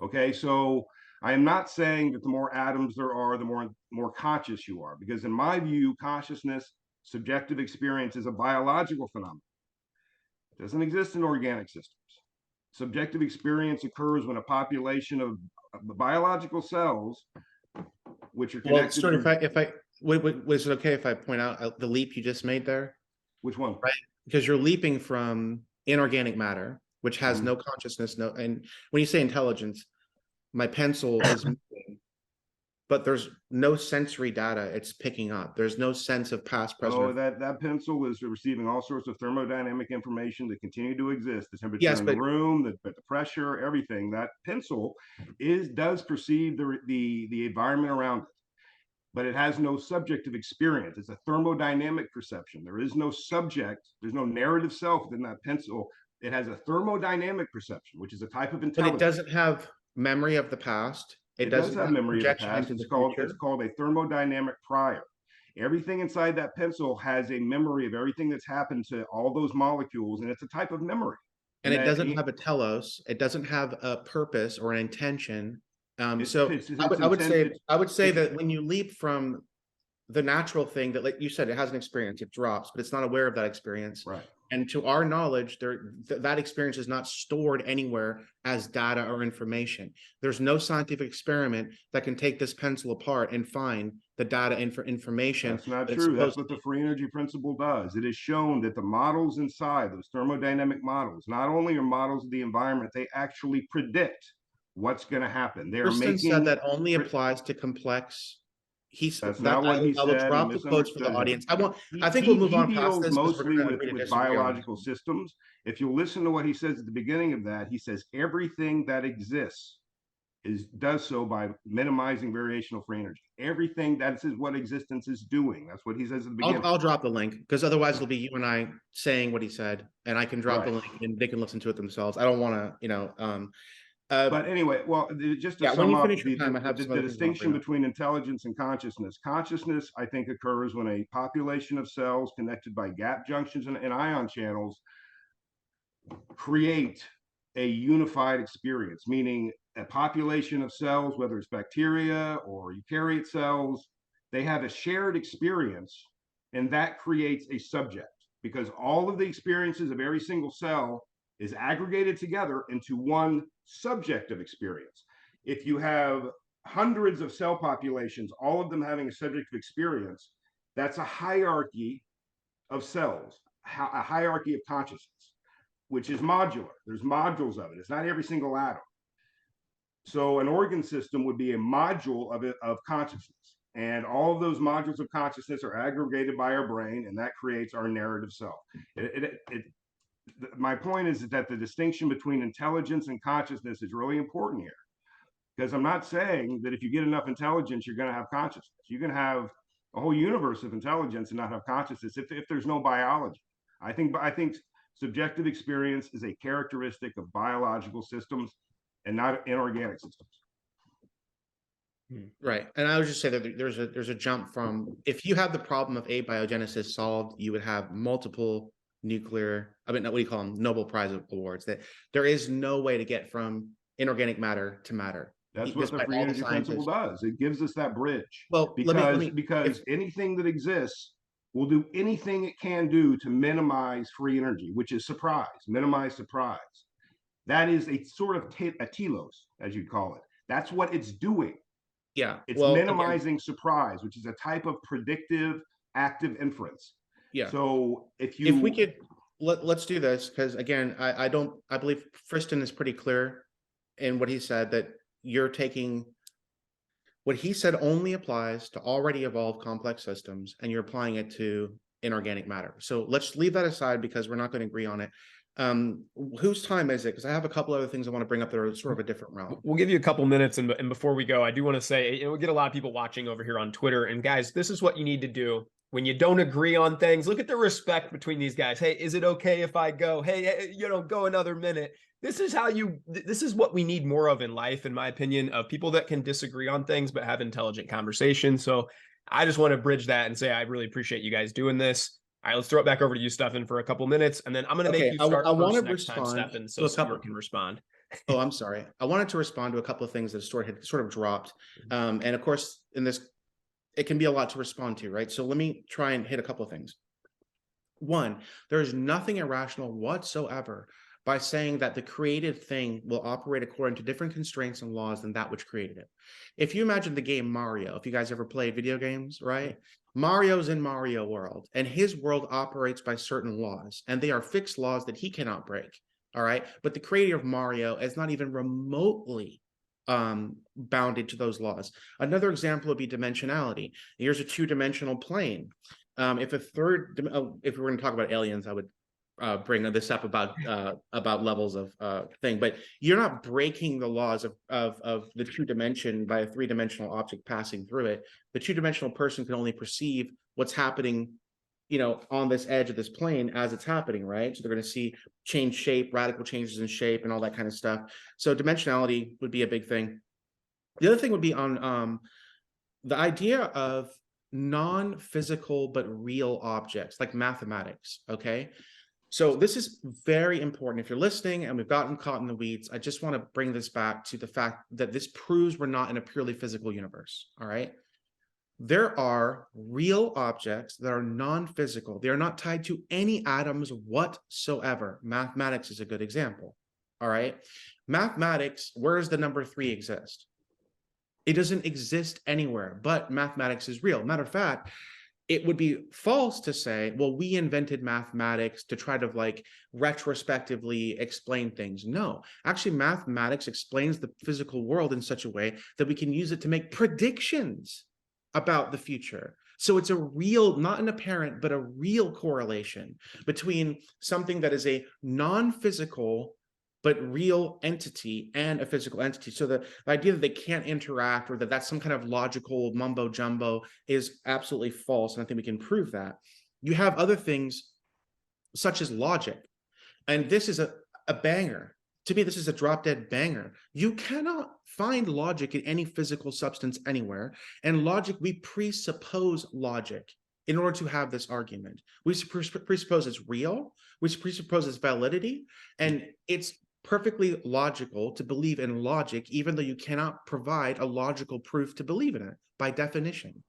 Okay, so I am not saying that the more atoms there are, the more conscious you are, because in my view, consciousness, subjective experience, is a biological phenomenon. It doesn't exist in organic systems. Subjective experience occurs when a population of biological cells, which are connected.
Well, Stuart, was it okay if I point out the leap you just made there?
Which one?
Right, because you're leaping from inorganic matter, which has no consciousness, and when you say intelligence, my pencil is moving, but there's no sensory data it's picking up. There's no sense of past, present.
Oh, that pencil is receiving all sorts of thermodynamic information that continue to exist. The temperature in the room, the pressure, everything. That pencil does perceive the environment around it, but it has no subjective experience. It's a thermodynamic perception. There is no subject. There's no narrative self within that pencil. It has a thermodynamic perception, which is a type of intelligence.
But it doesn't have memory of the past.
It does have memory of the past. It's called a thermodynamic prior. Everything inside that pencil has a memory of everything that's happened to all those molecules, and it's a type of memory.
And it doesn't have a telos. It doesn't have a purpose or an intention. I would say that when you leap from the natural thing that, like you said, it has an experience, it drops, but it's not aware of that experience.
Right.
And to our knowledge, that experience is not stored anywhere as data or information. There's no scientific experiment that can take this pencil apart and find the data information.
That's not true. That's what the free energy principle does. It is shown that the models inside, those thermodynamic models, not only are models of the environment, they actually predict what's going to happen. They're
Friston
making
said that only applies to complex.
That's not what he
I will
said.
drop the quotes for the audience. I think
He
we'll move on past
deals
this
mostly with biological systems. If you listen to what he says at the beginning of that, he says everything that exists does so by minimizing variational free energy. Everything that is what existence is doing. That's what he says at the beginning.
I'll drop the link because otherwise it'll be you and I saying what he said, and I can drop the link and they can listen to it themselves. I don't want to,
but anyway, well, just to sum up, the distinction between intelligence and consciousness. Consciousness, I think, occurs when a population of cells connected by gap junctions and ion channels create a unified experience, meaning a population of cells, whether it's bacteria or eukaryote cells, they have a shared experience, and that creates a subject, because all of the experiences of every single cell is aggregated together into one subject of experience. If you have hundreds of cell populations, all of them having a subject of experience, that's a hierarchy of cells, a hierarchy of consciousness, which is modular. There's modules of it. It's not every single atom. So an organ system would be a module of consciousness. And all of those modules of consciousness are aggregated by our brain, and that creates our narrative self. My point is that the distinction between intelligence and consciousness is really important here, because I'm not saying that if you get enough intelligence, you're going to have consciousness. You can have a whole universe of intelligence and not have consciousness if there's no biology. I think subjective experience is a characteristic of biological systems and not inorganic systems.
Right. And I would just say that there's a jump from, if you have the problem of abiogenesis solved, you would have multiple Nobel Prize awards. That there is no way to get from inorganic matter to matter.
That's what the free energy principle does. It gives us that bridge. Well, because anything that exists will do anything it can do to minimize free energy, which is surprise, minimize surprise. That is a sort of a telos, as you'd call it. That's what it's doing.
Yeah.
It's minimizing surprise, which is a type of predictive active inference.
Yeah.
So if
we could, let's do this, because again, I believe Friston is pretty clear in what he said, that you're taking what he said only applies to already evolved complex systems, and you're applying it to inorganic matter. So let's leave that aside because we're not going to agree on it. Whose time is it? Because I have a couple other things I want to bring up that are sort of a different realm.
We'll give you a couple minutes, and before we go, I do want to say, we get a lot of people watching over here on Twitter, and guys, this is what you need to do. When you don't agree on things, look at the respect between these guys. Hey, is it okay if I go? Hey, go another minute. This is what we need more of in life, in my opinion, of people that can disagree on things, but have intelligent conversation. So I just want to bridge that and say, I really appreciate you guys doing this. All right, let's throw it back over to you, Stephan, for a couple minutes, and then I'm going to make you start first next time, Stephan, so Stuart can respond.
Oh, I'm sorry. I wanted to respond to a couple of things that Stuart had sort of dropped. And of course, in this, it can be a lot to respond to, right? So let me try and hit a couple of things. One, there's nothing irrational whatsoever by saying that the created thing will operate according to different constraints and laws than that which created it. If you imagine the game Mario, if you guys ever played video games, right? Mario's in Mario World, and his world operates by certain laws, and they are fixed laws that he cannot break, all right? But the creator of Mario is not even remotely bounded to those laws. Another example would be dimensionality. Here's a two-dimensional plane. If we were going to talk about aliens, I would bring this up about levels of thing, but you're not breaking the laws of the two-dimension by a three-dimensional object passing through it. The two-dimensional person can only perceive what's happening, on this edge of this plane as it's happening, right? So they're going to see change shape, radical changes in shape, and all that kind of stuff. So dimensionality would be a big thing. The other thing would be on the idea of non-physical but real objects, like mathematics, okay? So this is very important. If you're listening and we've gotten caught in the weeds, I just want to bring this back to the fact that this proves we're not in a purely physical universe, all right? There are real objects that are non-physical. They are not tied to any atoms whatsoever. Mathematics is a good example. All right. Mathematics, where does the number 3 exist? It doesn't exist anywhere, but mathematics is real. Matter of fact, it would be false to say, well, we invented mathematics to try to like retrospectively explain things. No, actually, mathematics explains the physical world in such a way that we can use it to make predictions about the future. So it's a real, not an apparent, but a real correlation between something that is a non-physical but real entity and a physical entity. So the idea that they can't interact or that that's some kind of logical mumbo jumbo is absolutely false. And I think we can prove that. You have other things such as logic. And this is a banger. To me, this is a drop dead banger. You cannot find logic in any physical substance anywhere. And logic, we presuppose logic in order to have this argument. We presuppose it's real. We presuppose it's validity. And it's perfectly logical to believe in logic, even though you cannot provide a logical proof to believe in it by definition,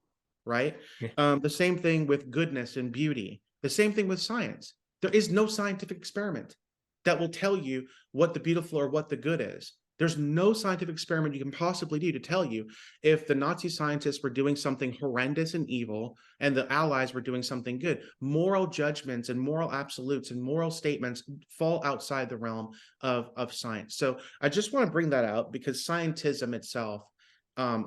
right?
Yeah.
The same thing with goodness and beauty. The same thing with science. There is no scientific experiment that will tell you what the beautiful or what the good is. There's no scientific experiment you can possibly do to tell you if the Nazi scientists were doing something horrendous and evil and the Allies were doing something good. Moral judgments and moral absolutes and moral statements fall outside the realm of science. So I just want to bring that out because scientism itself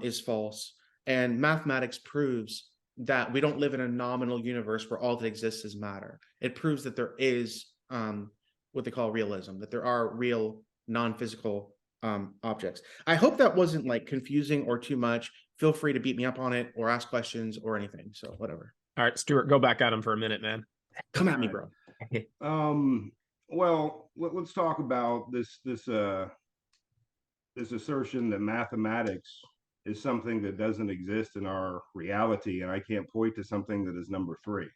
is false, and mathematics proves that we don't live in a nominal universe where all that exists is matter. It proves that there is what they call realism, that there are real non-physical objects. I hope that wasn't like confusing or too much. Feel free to beat me up on it or ask questions or anything. So whatever.
All right, Stuart, go back at him for a minute, man.
Come at me, bro.
Well, let's talk about this assertion that mathematics is something that doesn't exist in our reality, and I can't point to something that is number 3.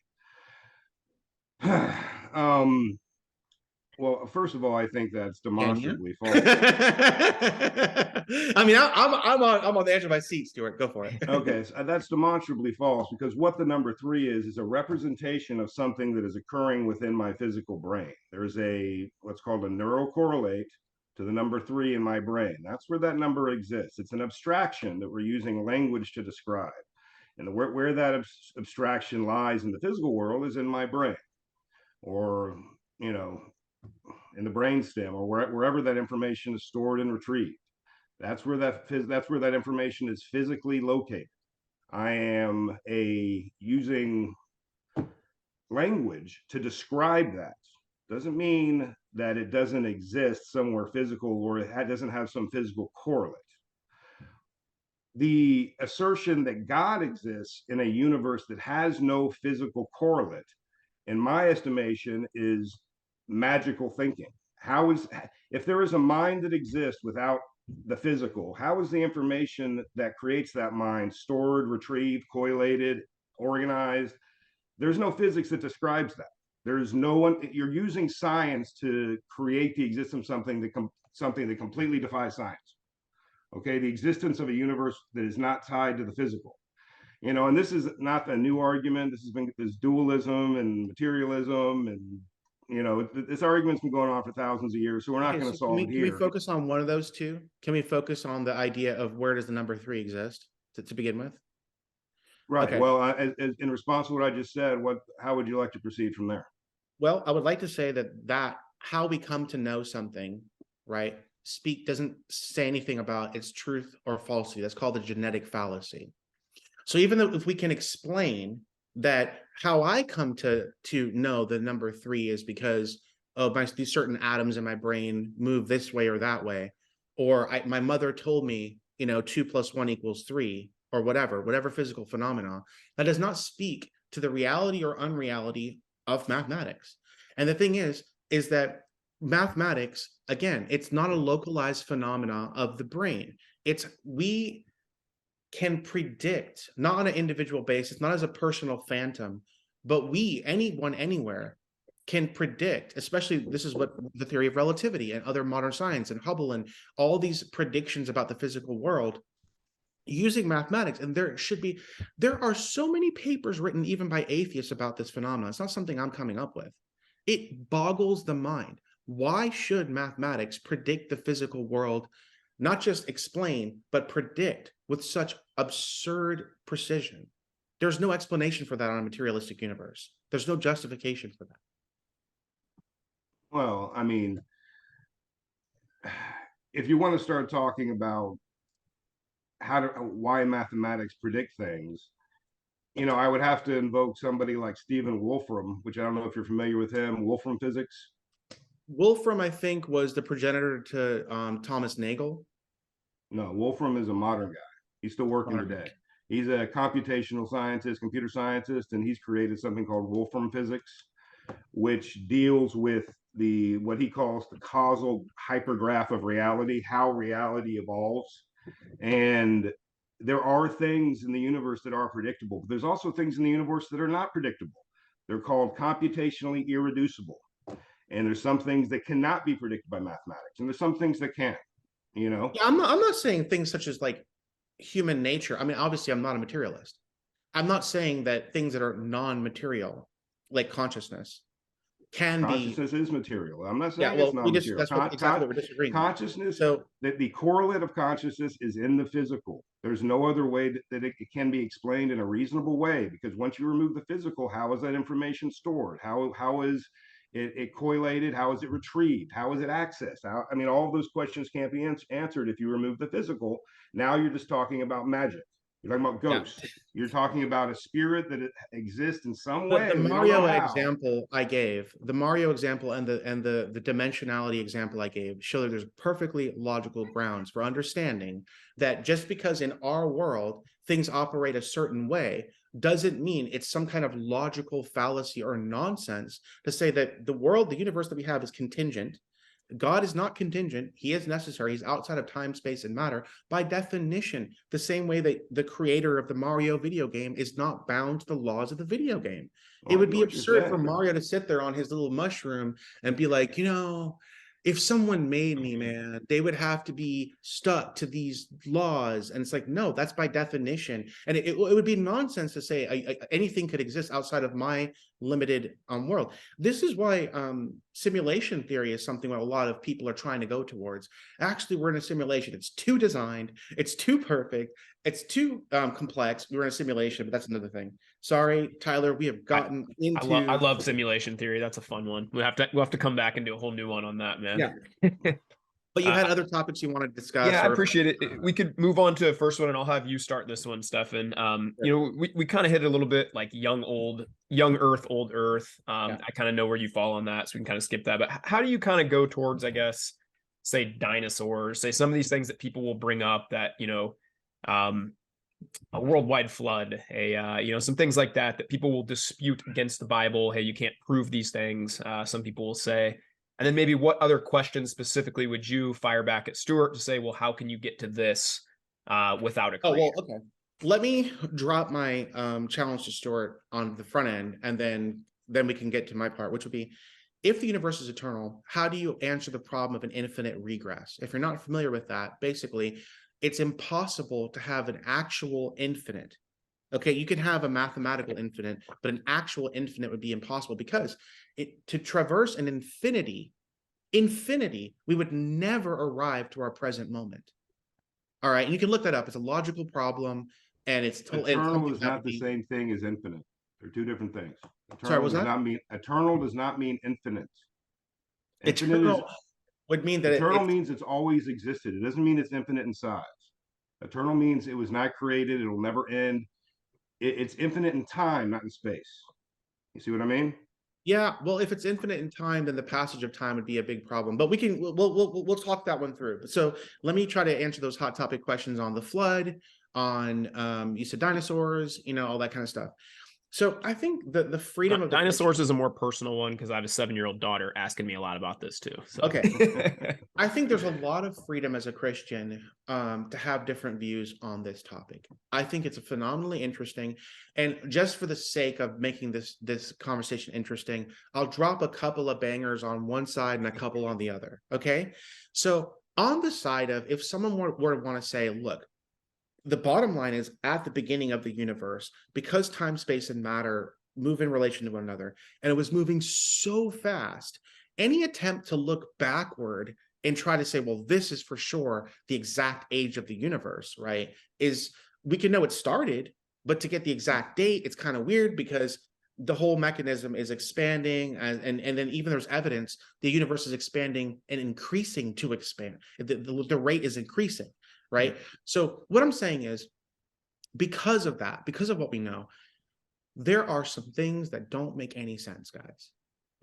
Well, first of all, I think that's demonstrably false.
I mean, I'm on the edge of my seat, Stuart. Go for it.
Okay, so that's demonstrably false because what the number 3 is a representation of something that is occurring within my physical brain. There's what's called a neurocorrelate to the number 3 in my brain. That's where that number exists. It's an abstraction that we're using language to describe. And where that abstraction lies in the physical world is in my brain, or in the brainstem, or wherever that information is stored and retrieved. That's where that information is physically located. I am using language to describe that. Doesn't mean that it doesn't exist somewhere physical or it doesn't have some physical correlate. The assertion that God exists in a universe that has no physical correlate, in my estimation, is magical thinking. If there is a mind that exists without the physical, how is the information that creates that mind stored, retrieved, collated, organized? There's no physics that describes that. There's no one. You're using science to create the existence of something that completely defies science. Okay, the existence of a universe that is not tied to the physical. And this is not a new argument. This dualism and materialism, and this argument's been going on for thousands of years. So we're not going to solve it here.
Can we focus on one of those two? Can we focus on the idea of where does the number 3 exist to begin with?
Right.
Okay.
Well, in response to what I just said, how would you like to proceed from there?
Well, I would like to say that how we come to know something, right, doesn't say anything about its truth or falsity. That's called the genetic fallacy. So even though if we can explain that how I come to know the number 3 is because these certain atoms in my brain move this way or that way, or my mother told me, 2 + 1 = 3, or whatever physical phenomena, that does not speak to the reality or unreality of mathematics. And the thing is that mathematics, again, it's not a localized phenomena of the brain. We can predict, not on an individual basis, not as a personal phantom, but anyone, anywhere, can predict, especially this is what the theory of relativity and other modern science and Hubble and all these predictions about the physical world, using mathematics. And there are so many papers written even by atheists about this phenomenon. It's not something I'm coming up with. It boggles the mind. Why should mathematics predict the physical world, not just explain, but predict with such absurd precision? There's no explanation for that on a materialistic universe. There's no justification for that.
Well, I mean, if you want to start talking about why mathematics predict things, I would have to invoke somebody like Stephen Wolfram, which I don't know if you're familiar with him. Wolfram physics.
Wolfram, I think, was the progenitor to Thomas Nagel.
No, Wolfram is a modern guy. He's still working today. He's a computational scientist, computer scientist, and he's created something called Wolfram physics, which deals with what he calls the causal hypergraph of reality, how reality evolves. And there are things in the universe that are predictable, but there's also things in the universe that are not predictable. They're called computationally irreducible. And there's some things that cannot be predicted by mathematics, and there's some things that can,
Yeah, I'm not saying things such as like human nature. I mean, obviously, I'm not a materialist. I'm not saying that things that are non-material, like consciousness,
consciousness is material. I'm not saying it's not material.
That's exactly what we're disagreeing.
Consciousness, so that the correlate of consciousness is in the physical. There's no other way that it can be explained in a reasonable way, because once you remove the physical, how is that information stored? How is it correlated? How is it retrieved? How is it accessed? I mean, all of those questions can't be answered if you remove the physical. Now you're just talking about magic. You're talking about ghosts. Yeah. You're talking about a spirit that exists in some way.
The Mario example I gave, the Mario example and the dimensionality example I gave show that there's perfectly logical grounds for understanding that just because in our world things operate a certain way doesn't mean it's some kind of logical fallacy or nonsense to say that the world, the universe that we have is contingent. God is not contingent. He is necessary. He's outside of time, space, and matter by definition, the same way that the creator of the Mario video game is not bound to the laws of the video game. It would be absurd for Mario to sit there on his little mushroom and be like, if someone made me, man, they would have to be stuck to these laws. And it's like, no, that's by definition. And it would be nonsense to say anything could exist outside of my limited world. This is why simulation theory is something that a lot of people are trying to go towards. Actually, we're in a simulation. It's too designed. It's too perfect. It's too complex. We're in a simulation, but that's another thing. Sorry, Tyler, we have gotten into...
I love simulation theory. That's a fun one. We'll have to come back and do a whole new one on that, man.
Yeah. But you had other topics you wanted to discuss.
Yeah, I appreciate it. We could move on to the first one, and I'll have you start this one, Stephan. We kind of hit a little bit like young Earth, old Earth. I kind of know where you fall on that, so we can kind of skip that. But how do you kind of go towards, I guess, say dinosaurs, say some of these things that people will bring up that, a worldwide flood, some things like that people will dispute against the Bible. Hey, you can't prove these things. Some people will say. And then maybe what other questions specifically would you fire back at Stuart to say, well, how can you get to this without a creator?
Oh, well, okay. Let me drop my challenge to Stuart on the front end, and then we can get to my part, which would be, if the universe is eternal, how do you answer the problem of an infinite regress? If you're not familiar with that, basically, it's impossible to have an actual infinite. Okay, you can have a mathematical infinite, but an actual infinite would be impossible, because to traverse an infinity, we would never arrive to our present moment. All right, and you can look that up. It's a logical problem, and it's
eternal is not the same thing as infinite. They're two different things.
Sorry, was that?
Eternal does not mean infinite.
Eternal would mean that
eternal means it's always existed. It doesn't mean it's infinite in size. Eternal means it was not created. It'll never end. It's infinite in time, not in space. You see what I mean?
Yeah. Well, if it's infinite in time, then the passage of time would be a big problem. But we'll talk that one through. So let me try to answer those hot topic questions on the flood, on you said dinosaurs, all that kind of stuff. So I think the freedom of
dinosaurs is a more personal one, because I have a 7-year-old daughter asking me a lot about this too. So.
Okay. I think there's a lot of freedom as a Christian to have different views on this topic. I think it's phenomenally interesting. And just for the sake of making this conversation interesting, I'll drop a couple of bangers on one side and a couple on the other. Okay. So on the side of, if someone were to want to say, look, the bottom line is, at the beginning of the universe, because time, space, and matter move in relation to one another, and it was moving so fast, any attempt to look backward and try to say, well, this is for sure the exact age of the universe, right, is, we can know it started, but to get the exact date, it's kind of weird, because the whole mechanism is expanding, and then even there's evidence the universe is expanding and increasing to expand. The rate is increasing, right? So what I'm saying is, because of that, because of what we know, there are some things that don't make any sense, guys.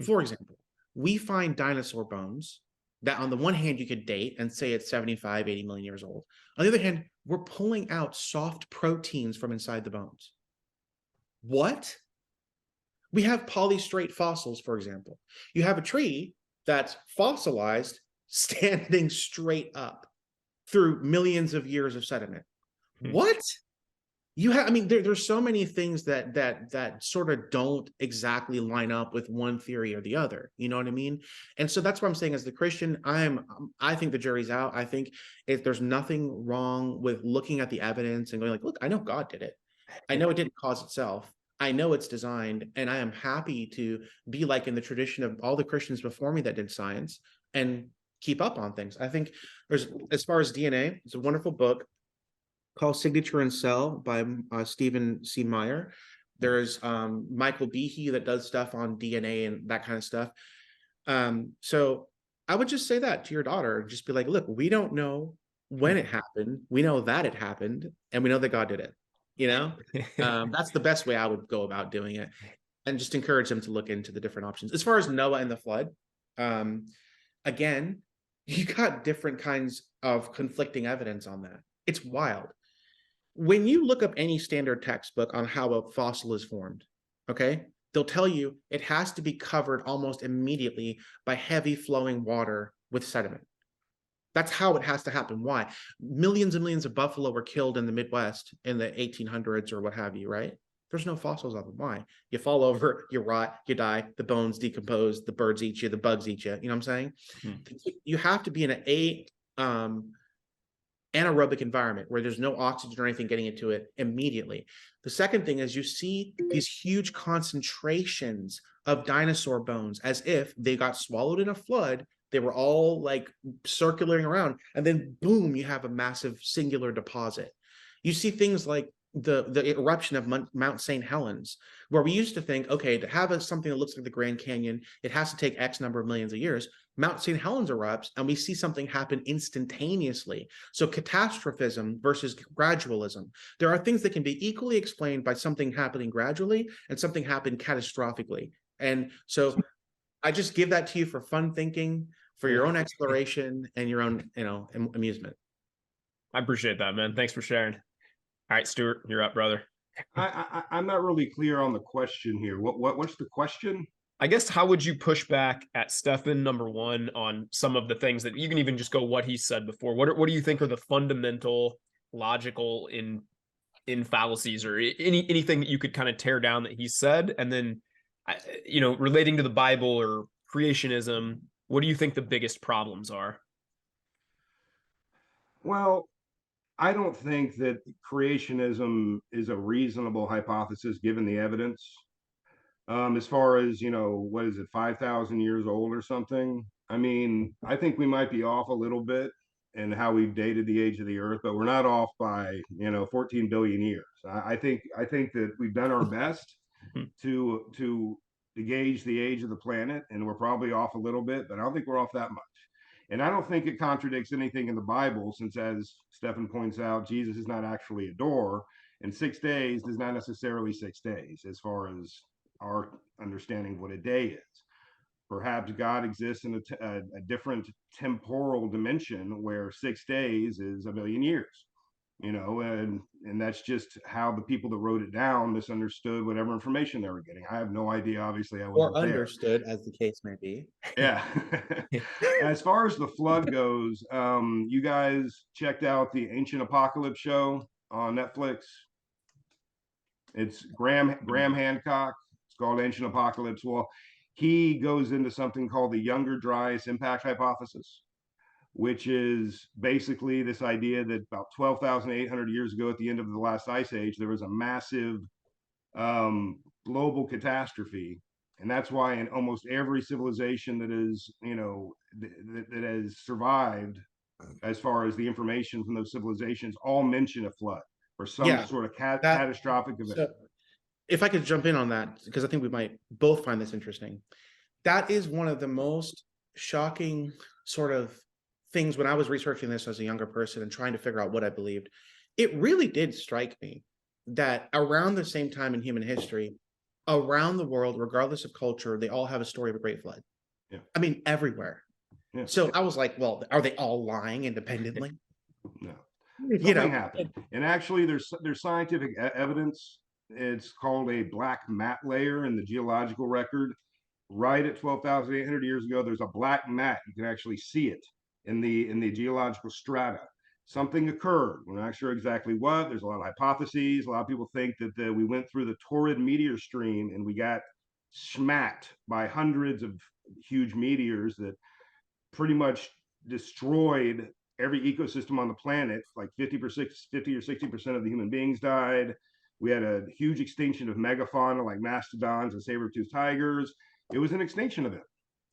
For example, we find dinosaur bones that on the one hand you could date and say it's 75, 80 million years old. On the other hand, we're pulling out soft proteins from inside the bones. What? We have polystrate fossils, for example. You have a tree that's fossilized, standing straight up through millions of years of sediment. What? You have, I mean, there's so many things that sort of don't exactly line up with one theory or the other. You know what I mean? And so that's what I'm saying. As the Christian, I think the jury's out. I think if there's nothing wrong with looking at the evidence and going like, look, I know God did it. I know it didn't cause itself. I know it's designed, and I am happy to be like in the tradition of all the Christians before me that did science and keep up on things. I think there's, as far as DNA, it's a wonderful book called Signature and Cell by Stephen C. Meyer. There's Michael Behe that does stuff on DNA and that kind of stuff. So I would just say that to your daughter, just be like, look, we don't know when it happened. We know that it happened, and we know that God did it. You know, that's the best way I would go about doing it, and just encourage them to look into the different options. As far as Noah and the flood, again, you got different kinds of conflicting evidence on that. It's wild. When you look up any standard textbook on how a fossil is formed, okay, they'll tell you it has to be covered almost immediately by heavy flowing water with sediment. That's how it has to happen. Why? Millions and millions of buffalo were killed in the Midwest in the 1800s or what have you, right? There's no fossils of them. Why? You fall over, you rot, you die, the bones decompose, the birds eat you, the bugs eat you. You know what I'm saying? You have to be in an anaerobic environment where there's no oxygen or anything getting into it immediately. The second thing is you see these huge concentrations of dinosaur bones as if they got swallowed in a flood. They were all like circulating around, and then boom, you have a massive singular deposit. You see things like the eruption of Mount St. Helens, where we used to think, okay, to have something that looks like the Grand Canyon, it has to take X number of millions of years. Mount St. Helens erupts, and we see something happen instantaneously. So catastrophism versus gradualism. There are things that can be equally explained by something happening gradually and something happening catastrophically. And so I just give that to you for fun thinking, for your own exploration and your own, amusement.
I appreciate that, man. Thanks for sharing. All right, Stuart, you're up, brother.
I'm not really clear on the question here. What's the question?
I guess, how would you push back at Stephan, number one, on some of the things that you can even just go what he said before? What do you think are the fundamental logical in fallacies, or anything that you could kind of tear down that he said? And then, relating to the Bible or creationism, what do you think the biggest problems are?
Well, I don't think that creationism is a reasonable hypothesis given the evidence. As far as, what is it, 5,000 years old or something? I mean, I think we might be off a little bit in how we've dated the age of the earth, but we're not off by, 14 billion years. I think that we've done our best to gauge the age of the planet, and we're probably off a little bit, but I don't think we're off that much. And I don't think it contradicts anything in the Bible, since, as Stephan points out, Jesus is not actually a door, and 6 days is not necessarily 6 days as far as our understanding of what a day is. Perhaps God exists in a different temporal dimension where 6 days is a million years, and that's just how the people that wrote it down misunderstood whatever information they were getting. I have no idea. Obviously, I wasn't
Or understood,
there.
as the case may be.
Yeah. As far as the flood goes, you guys checked out the Ancient Apocalypse show on Netflix? It's Graham Hancock. It's called Ancient Apocalypse. Well, he goes into something called the Younger Dryas impact hypothesis, which is basically this idea that about 12,800 years ago, at the end of the last ice age, there was a massive global catastrophe. And that's why in almost every civilization that is, that has survived, as far as the information from those civilizations, all mention a flood or some sort of catastrophic event.
So if I could jump in on that, because I think we might both find this interesting. That is one of the most shocking sort of things when I was researching this as a younger person and trying to figure out what I believed. It really did strike me that around the same time in human history, around the world, regardless of culture, they all have a story of a great flood.
Yeah.
I mean, everywhere. Yeah. So I was like, well, are they all lying independently?
No. Something happened. And actually, there's scientific evidence. It's called a black mat layer in the geological record. Right at 12,800 years ago, there's a black mat. You can actually see it in the geological strata. Something occurred. We're not sure exactly what. There's a lot of hypotheses. A lot of people think that we went through the torrid meteor stream and we got smacked by hundreds of huge meteors that pretty much destroyed every ecosystem on the planet. Like 50 or 60% of the human beings died. We had a huge extinction of megafauna like mastodons and saber-toothed tigers. It was an extinction event.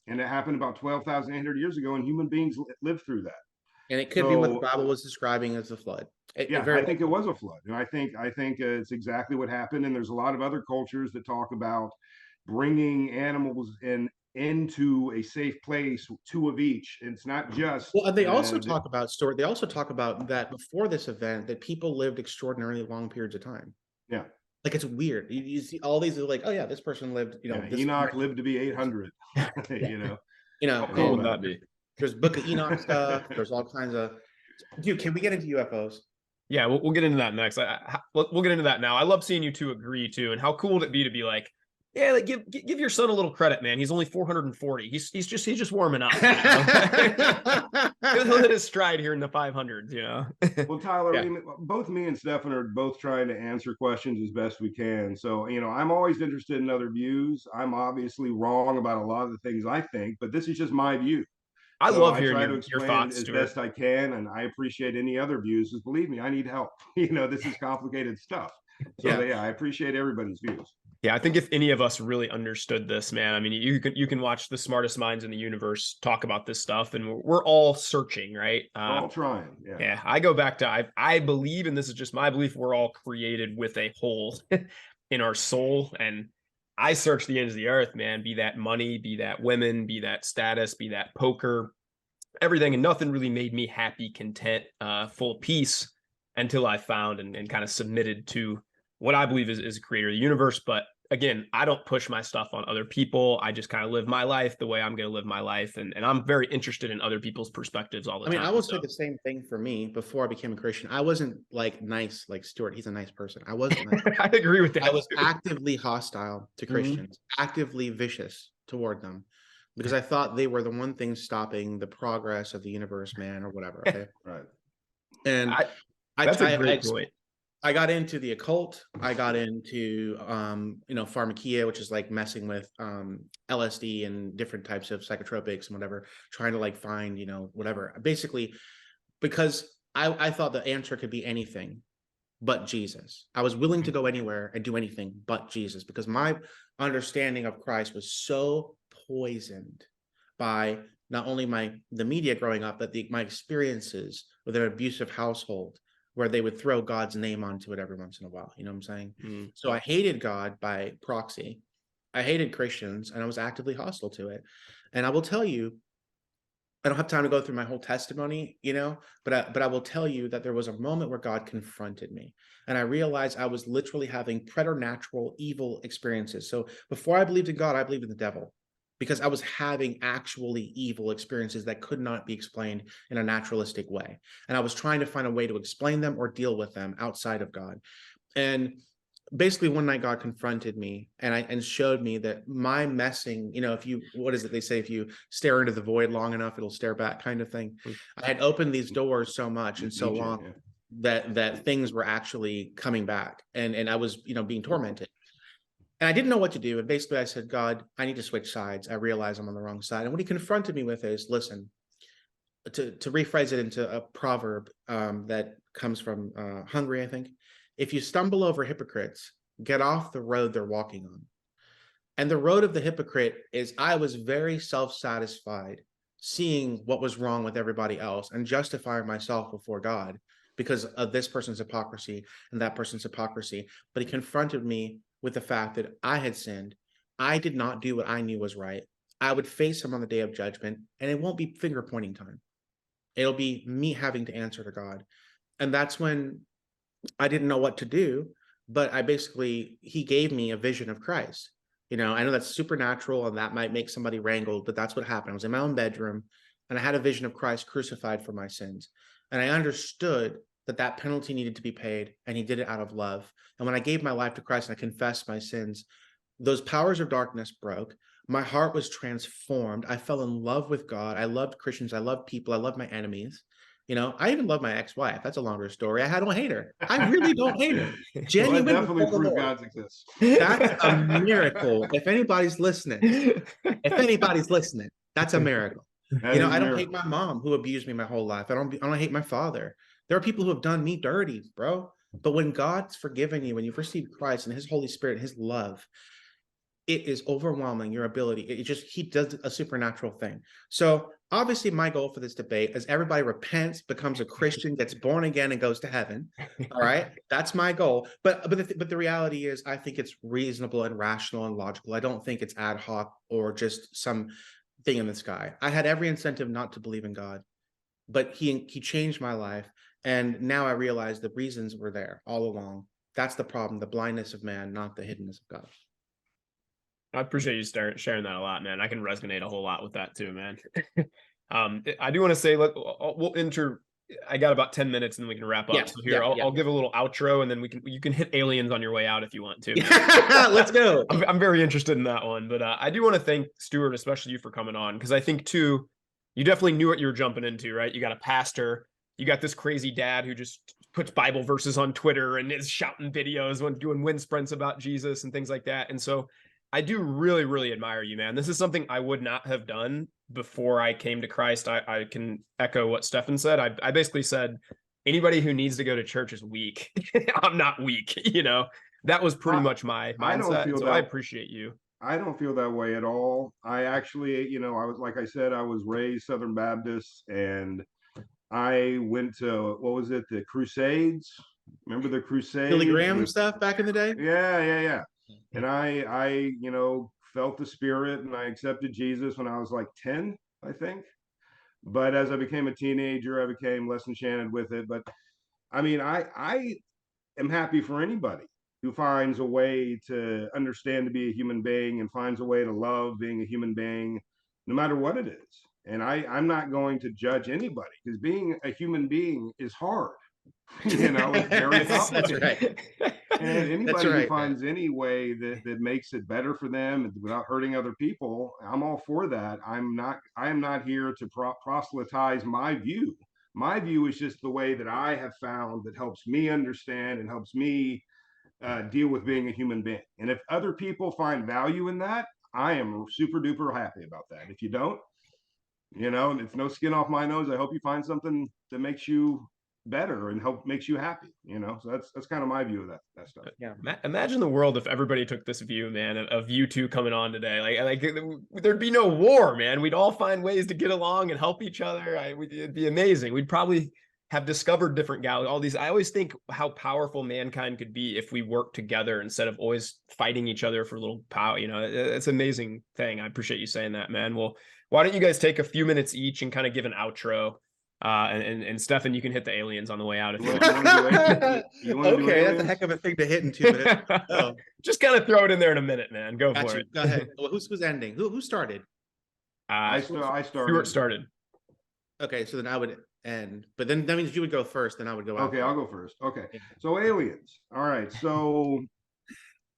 And it happened about 12,800 years ago, and human beings lived through that.
And it could be what the Bible was describing as a flood.
I think it was a flood. And I think it's exactly what happened. And there's a lot of other cultures that talk about bringing animals into a safe place, two of each. And it's not just.
Well, they also talk about, Stuart, they also talk about that before this event, that people lived extraordinarily long periods of time.
Yeah.
Like, it's weird. You see all these are like, oh yeah, this person lived,
Enoch lived to be 800,
How cool would that be?
There's Book of Enoch stuff. There's all kinds of, dude, can we get into UFOs?
Yeah, we'll get into that next. We'll get into that now. I love seeing you two agree too. And how cool would it be to be like, yeah, like give your son a little credit, man. He's only 440. He's just warming up. He'll hit his stride here in the 500s,
Well, Tyler, both me and Stephan are both trying to answer questions as best we can. So, I'm always interested in other views. I'm obviously wrong about a lot of the things I think, but this is just my view.
I love hearing your thoughts,
as
Stuart.
best I can, and I appreciate any other views. Because believe me, I need help. This is complicated stuff. So I appreciate everybody's views.
Yeah, I think if any of us really understood this, man, I mean, you can watch the smartest minds in the universe talk about this stuff, and we're all searching, right?
We're all trying.
Yeah, I go back to I believe, and this is just my belief, we're all created with a hole in our soul, and I search the ends of the earth, man. Be that money, be that women, be that status, be that poker, everything, and nothing really made me happy, content, full peace until I found and kind of submitted to what I believe is a creator of the universe. But again, I don't push my stuff on other people. I just kind of live my life the way I'm going to live my life. And I'm very interested in other people's perspectives all the time.
I will say the same thing for me before I became a Christian. I wasn't like nice, like Stuart. He's a nice person. I wasn't nice.
I agree with that.
I was actively hostile to Christians, actively vicious toward them, because I thought they were the one thing stopping the progress of the universe, man, or whatever. Okay.
Right.
And
that's a great point.
I got into the occult. I got into, pharmakia, which is like messing with LSD and different types of psychotropics and whatever, trying to like find, whatever. Basically, because I thought the answer could be anything but Jesus. I was willing to go anywhere and do anything but Jesus, because my understanding of Christ was so poisoned by not only the media growing up, but my experiences with an abusive household, where they would throw God's name onto it every once in a while. You know what I'm saying? So I hated God by proxy. I hated Christians, and I was actively hostile to it. And I will tell you, I don't have time to go through my whole testimony, but I will tell you that there was a moment where God confronted me, and I realized I was literally having preternatural evil experiences. So before I believed in God, I believed in the devil, because I was having actually evil experiences that could not be explained in a naturalistic way. And I was trying to find a way to explain them or deal with them outside of God. And basically one night God confronted me and showed me that my messing, what is it they say, if you stare into the void long enough, it'll stare back, kind of thing. I had opened these doors so much and so long that things were actually coming back, and I was, being tormented. And I didn't know what to do. And basically I said, God, I need to switch sides. I realize I'm on the wrong side. And what he confronted me with is, listen, to rephrase it into a proverb that comes from Hungary, I think. If you stumble over hypocrites, get off the road they're walking on. And the road of the hypocrite is, I was very self-satisfied seeing what was wrong with everybody else and justifying myself before God because of this person's hypocrisy and that person's hypocrisy. But he confronted me with the fact that I had sinned. I did not do what I knew was right. I would face him on the day of judgment, and it won't be finger pointing time. It'll be me having to answer to God. And that's when I didn't know what to do, but he gave me a vision of Christ. I know that's supernatural and that might make somebody wrangled, but that's what happened. I was in my own bedroom and I had a vision of Christ crucified for my sins. And I understood that penalty needed to be paid, and he did it out of love. And when I gave my life to Christ and I confessed my sins, those powers of darkness broke. My heart was transformed. I fell in love with God. I loved Christians. I loved people. I loved my enemies. I even love my ex-wife. That's a longer story. I don't hate her. I really don't hate her.
Well, definitely prove God's exists.
That's a miracle. If anybody's listening, that's a miracle. I don't hate my mom who abused me my whole life. I don't hate my father. There are people who have done me dirty, bro. But when God's forgiven you, when you've received Christ and his Holy Spirit, his love, it is overwhelming, your ability. He does a supernatural thing. So obviously my goal for this debate is everybody repents, becomes a Christian, gets born again, and goes to heaven. All right. That's my goal. But the reality is, I think it's reasonable and rational and logical. I don't think it's ad hoc or just some thing in the sky. I had every incentive not to believe in God, but he changed my life. And now I realize the reasons were there all along. That's the problem, the blindness of man, not the hiddenness of God.
I appreciate you sharing that a lot, man. I can resonate a whole lot with that too, man. I do want to say, I got about 10 minutes and then we can wrap up.
Yeah,
so here, I'll give a little outro, and then you can hit aliens on your way out if you want to.
Let's go.
I'm very interested in that one, but I do want to thank Stuart, especially you, for coming on, because I think too, you definitely knew what you were jumping into, right? You got a pastor, you got this crazy dad who just puts Bible verses on Twitter and is shouting videos when doing wind sprints about Jesus and things like that. And so I do really, really admire you, man. This is something I would not have done before I came to Christ. I can echo what Stephan said. I basically said, anybody who needs to go to church is weak. I'm not weak. That was pretty much my mindset. I appreciate you.
I don't feel that way at all. I actually, I was raised Southern Baptist, and I went to, the Crusades. Remember the Crusades?
Billy Graham stuff back in the day?
Yeah. And I felt the Spirit, and I accepted Jesus when I was like 10, I think. But as I became a teenager, I became less enchanted with it. But I mean, I am happy for anybody who finds a way to understand to be a human being and finds a way to love being a human being, no matter what it is. And I'm not going to judge anybody, because being a human being is hard. It's very complicated.
That's right.
And anybody who finds any way that makes it better for them without hurting other people, I'm all for that. I am not here to proselytize my view. My view is just the way that I have found that helps me understand and helps me deal with being a human being. And if other people find value in that, I am super duper happy about that. If you don't, it's no skin off my nose. I hope you find something that makes you better and makes you happy. So that's kind of my view of that stuff.
Yeah. Imagine the world if everybody took this view, man, of you two coming on today. Like there'd be no war, man. We'd all find ways to get along and help each other. It'd be amazing. We'd probably have discovered different galaxies. I always think how powerful mankind could be if we worked together instead of always fighting each other for little power. It's an amazing thing. I appreciate you saying that, man. Well, why don't you guys take a few minutes each and kind of give an outro? And Stephan, you can hit the aliens on the way out if you want.
Okay, that's a heck of a thing to hit in 2 minutes. Oh.
Just kind of throw it in there in a minute, man. Go for it.
Go ahead. Well, who's ending? Who started?
I started.
Stuart started.
Okay, so then I would end, but then that means you would go first, then I would go out.
Okay, I'll go first. Okay, so aliens. All right, so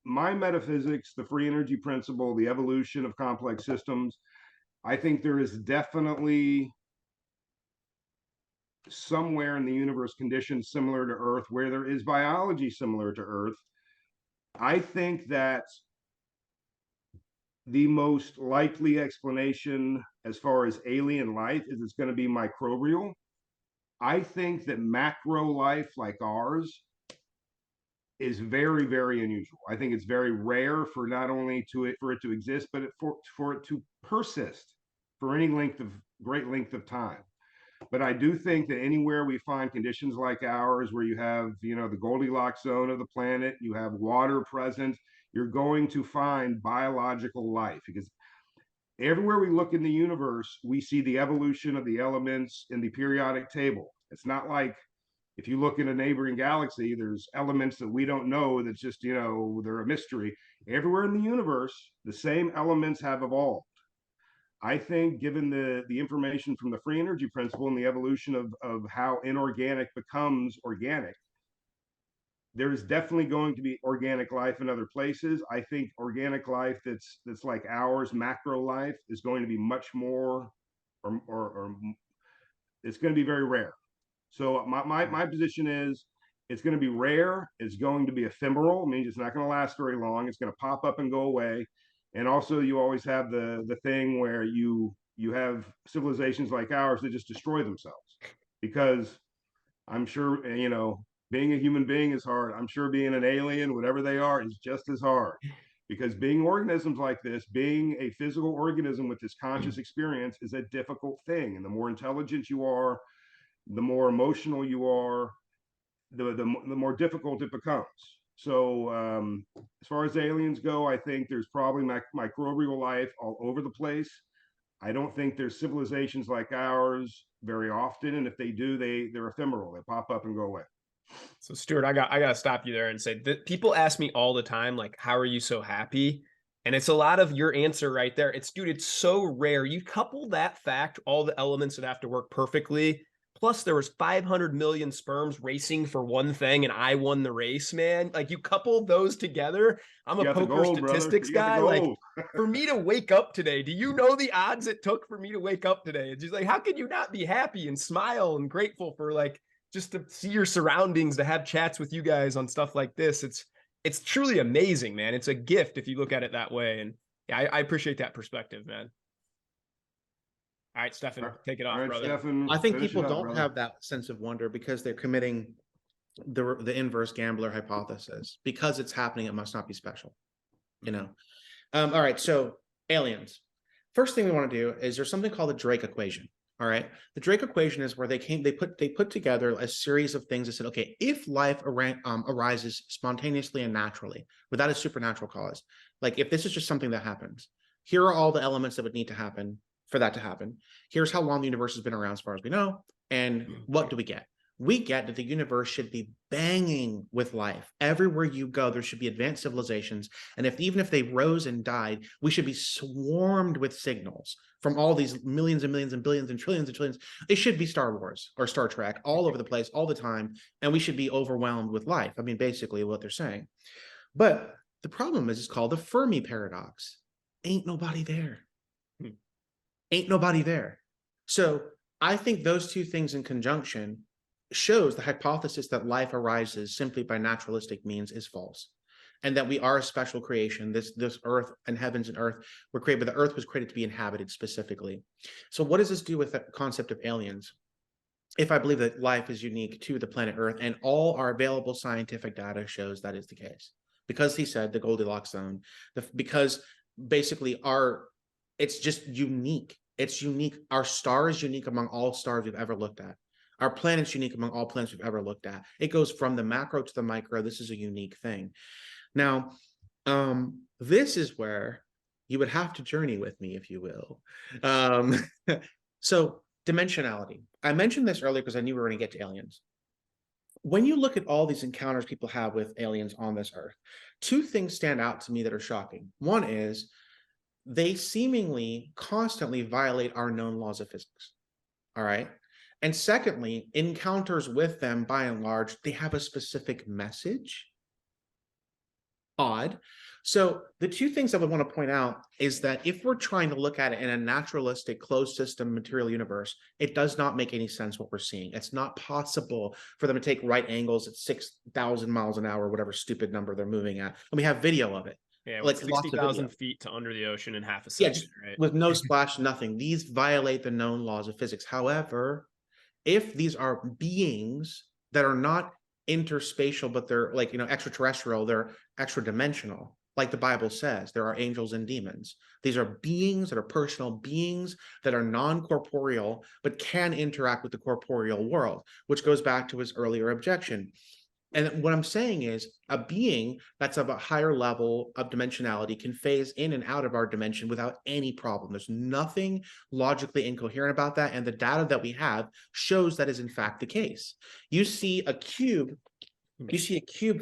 my metaphysics, the free energy principle, the evolution of complex systems, I think there is definitely somewhere in the universe conditions similar to Earth where there is biology similar to Earth. I think that the most likely explanation as far as alien life is it's going to be microbial. I think that macro life like ours is very, very unusual. I think it's very rare for not only for it to exist, but for it to persist for any great length of time. But I do think that anywhere we find conditions like ours, where you have, the Goldilocks zone of the planet, you have water present, you're going to find biological life, because everywhere we look in the universe, we see the evolution of the elements in the periodic table. It's not like if you look in a neighboring galaxy, there's elements that we don't know that's just, they're a mystery. Everywhere in the universe, the same elements have evolved. I think given the information from the free energy principle and the evolution of how inorganic becomes organic, there's definitely going to be organic life in other places. I think organic life that's like ours, macro life, is going to be much more, or it's going to be very rare. So my position is it's going to be rare. It's going to be ephemeral. I mean, it's not going to last very long. It's going to pop up and go away. And also, you always have the thing where you have civilizations like ours that just destroy themselves, because I'm sure, being a human being is hard. I'm sure being an alien, whatever they are, is just as hard, because being organisms like this, being a physical organism with this conscious experience, is a difficult thing. And the more intelligent you are, the more emotional you are, the more difficult it becomes. So as far as aliens go, I think there's probably microbial life all over the place. I don't think there's civilizations like ours very often, and if they do, they're ephemeral. They pop up and go away.
So Stuart, I gotta stop you there and say that people ask me all the time, like, how are you so happy? And it's a lot of your answer right there. Dude, it's so rare. You couple that fact, all the elements that have to work perfectly, plus there was 500 million sperms racing for one thing, and I won the race, man. Like, you couple those together. I'm a poker statistics guy. Like, for me to wake up today, do you know the odds it took for me to wake up today? It's just like, how can you not be happy and smile and grateful for, like, just to see your surroundings, to have chats with you guys on stuff like this? It's truly amazing, man. It's a gift if you look at it that way. And yeah, I appreciate that perspective, man. All right, Stephan, take it off, brother.
Stephan,
I think people don't have that sense of wonder because they're committing the inverse gambler hypothesis. Because it's happening, it must not be special. All right, so aliens. First thing we want to do is there's something called the Drake equation. All right, the Drake equation is where they put together a series of things that said, okay, if life arises spontaneously and naturally without a supernatural cause, like if this is just something that happens, here are all the elements that would need to happen for that to happen. Here's how long the universe has been around as far as we know, and what do we get? We get that the universe should be banging with life. Everywhere you go, there should be advanced civilizations. And even if they rose and died, we should be swarmed with signals from all these millions and millions and billions and trillions and trillions. It should be Star Wars or Star Trek all over the place, all the time. And we should be overwhelmed with life. I mean, basically what they're saying. But the problem is, it's called the Fermi paradox. Ain't nobody there. Ain't nobody there. So I think those two things in conjunction shows the hypothesis that life arises simply by naturalistic means is false, and that we are a special creation. This earth and heavens and earth were created, but the earth was created to be inhabited specifically. So what does this do with the concept of aliens? If I believe that life is unique to the planet Earth, and all our available scientific data shows that is the case, because he said the Goldilocks zone, because basically it's just unique. It's unique. Our star is unique among all stars we've ever looked at. Our planet's unique among all planets we've ever looked at. It goes from the macro to the micro. This is a unique thing. Now, this is where you would have to journey with me, if you will. So dimensionality. I mentioned this earlier because I knew we were going to get to aliens. When you look at all these encounters people have with aliens on this earth, two things stand out to me that are shocking. One is they seemingly constantly violate our known laws of physics. All right. And secondly, encounters with them, by and large, they have a specific message. Odd. So the two things I would want to point out is that if we're trying to look at it in a naturalistic closed system material universe, it does not make any sense what we're seeing. It's not possible for them to take right angles at 6,000 miles an hour, whatever stupid number they're moving at. And we have video of it.
Yeah,
like
with
lots of
60,000
video.
feet to under the ocean in half a
Yeah,
second,
just
right?
with no splash, nothing. These violate the known laws of physics. However, if these are beings that are not interspatial, but they're like, extraterrestrial, they're extra dimensional, like the Bible says, there are angels and demons. These are beings that are personal beings that are non-corporeal, but can interact with the corporeal world, which goes back to his earlier objection. And what I'm saying is a being that's of a higher level of dimensionality can phase in and out of our dimension without any problem. There's nothing logically incoherent about that. And the data that we have shows that is in fact the case. You see a cube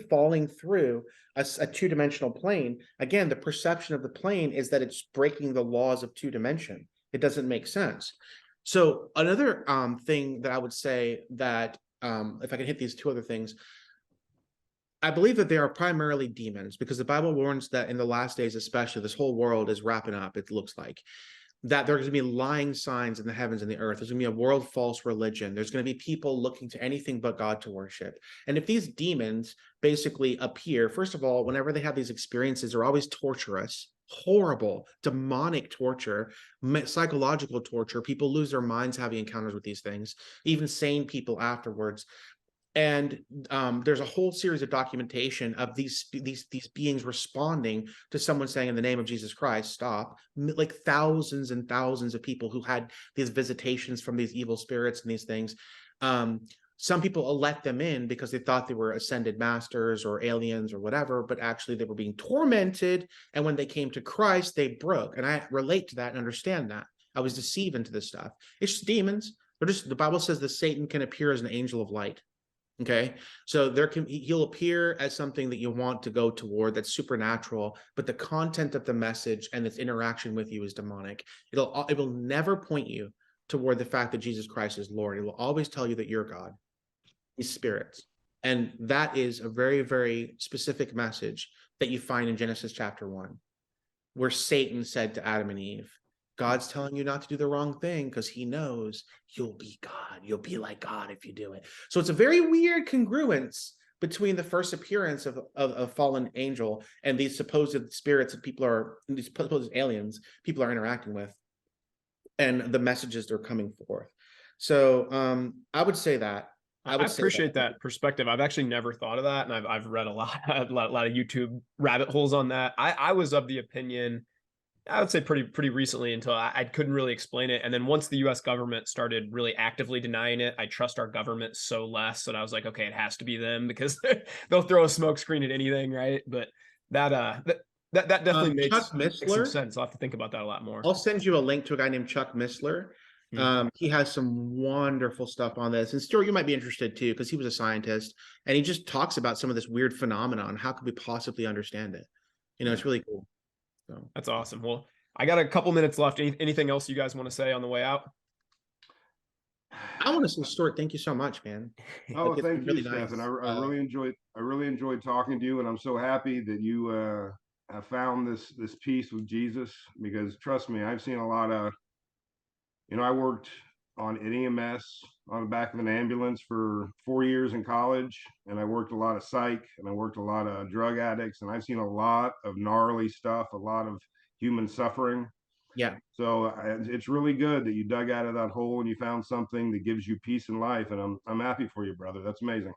falling through a two-dimensional plane. Again, the perception of the plane is that it's breaking the laws of two dimension. It doesn't make sense. So another thing that I would say that if I can hit these two other things, I believe that they are primarily demons because the Bible warns that in the last days, especially, this whole world is wrapping up, it looks like, that there's going to be lying signs in the heavens and the earth. There's going to be a world false religion. There's going to be people looking to anything but God to worship. And if these demons basically appear, first of all, whenever they have these experiences, they're always torturous, horrible, demonic torture, psychological torture. People lose their minds having encounters with these things, even sane people afterwards. And there's a whole series of documentation of these beings responding to someone saying, in the name of Jesus Christ, stop. Like thousands and thousands of people who had these visitations from these evil spirits and these things. Some people let them in because they thought they were ascended masters or aliens or whatever, but actually they were being tormented. And when they came to Christ, they broke. And I relate to that and understand that. I was deceived into this stuff. It's just demons. The Bible says that Satan can appear as an angel of light. Okay, so he'll appear as something that you want to go toward that's supernatural, but the content of the message and its interaction with you is demonic. It will never point you toward the fact that Jesus Christ is Lord. It will always tell you that you're God. These spirits, and that is a very, very specific message that you find in Genesis chapter 1, where Satan said to Adam and Eve, God's telling you not to do the wrong thing because he knows you'll be God. You'll be like God if you do it. So it's a very weird congruence between the first appearance of a fallen angel and these supposed spirits that these supposed aliens people are interacting with, and the messages they're coming forth. So I would say that.
I appreciate that perspective. I've actually never thought of that, and I've read a lot of YouTube rabbit holes on that. I was of the opinion, I would say pretty recently, until I couldn't really explain it. And then once the US government started really actively denying it, I trust our government so less that I was like, okay, it has to be them because they'll throw a smoke screen at anything, right? But that definitely makes some sense. I'll have to think about that a lot more.
I'll send you a link to a guy named Chuck Missler. He has some wonderful stuff on this. And Stuart, you might be interested too, because he was a scientist and he just talks about some of this weird phenomenon. How could we possibly understand it? It's really cool. So
that's awesome. Well, I got a couple minutes left. Anything else you guys want to say on the way out?
I want to say, Stuart, thank you so much, man.
Oh, thank you, Stephan. I really enjoyed talking to you, and I'm so happy that you have found this peace with Jesus, because trust me, I've seen a lot of, I worked on an EMS on the back of an ambulance for 4 years in college, and I worked a lot of psych, and I worked a lot of drug addicts, and I've seen a lot of gnarly stuff, a lot of human suffering.
Yeah.
So it's really good that you dug out of that hole and you found something that gives you peace in life, and I'm happy for you, brother. That's amazing.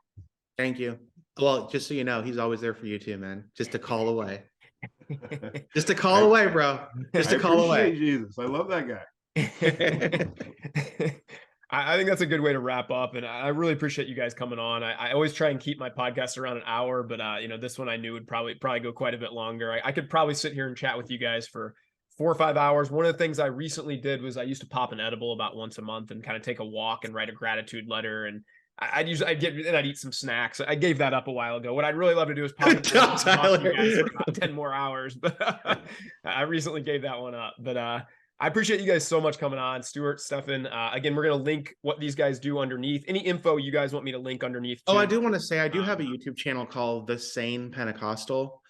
Thank you. Well, just so you know, he's always there for you too, man. Just a call away. Just a call away, bro. Just a call away.
Jesus, I love that guy.
I think that's a good way to wrap up, and I really appreciate you guys coming on. I always try and keep my podcast around an hour, but this one I knew would probably go quite a bit longer. I could probably sit here and chat with you guys for 4 or 5 hours. One of the things I recently did was I used to pop an edible about once a month and kind of take a walk and write a gratitude letter, and I'd eat some snacks. I gave that up a while ago. What I'd really love to do is pop
Good job, Tyler.
for about 10 more hours, but I recently gave that one up. But I appreciate you guys so much coming on. Stuart, Stephan, again, we're going to link what these guys do underneath. Any info you guys want me to link underneath too?
Oh, I do want to say, I do have a YouTube channel called The Sane Pentecostal,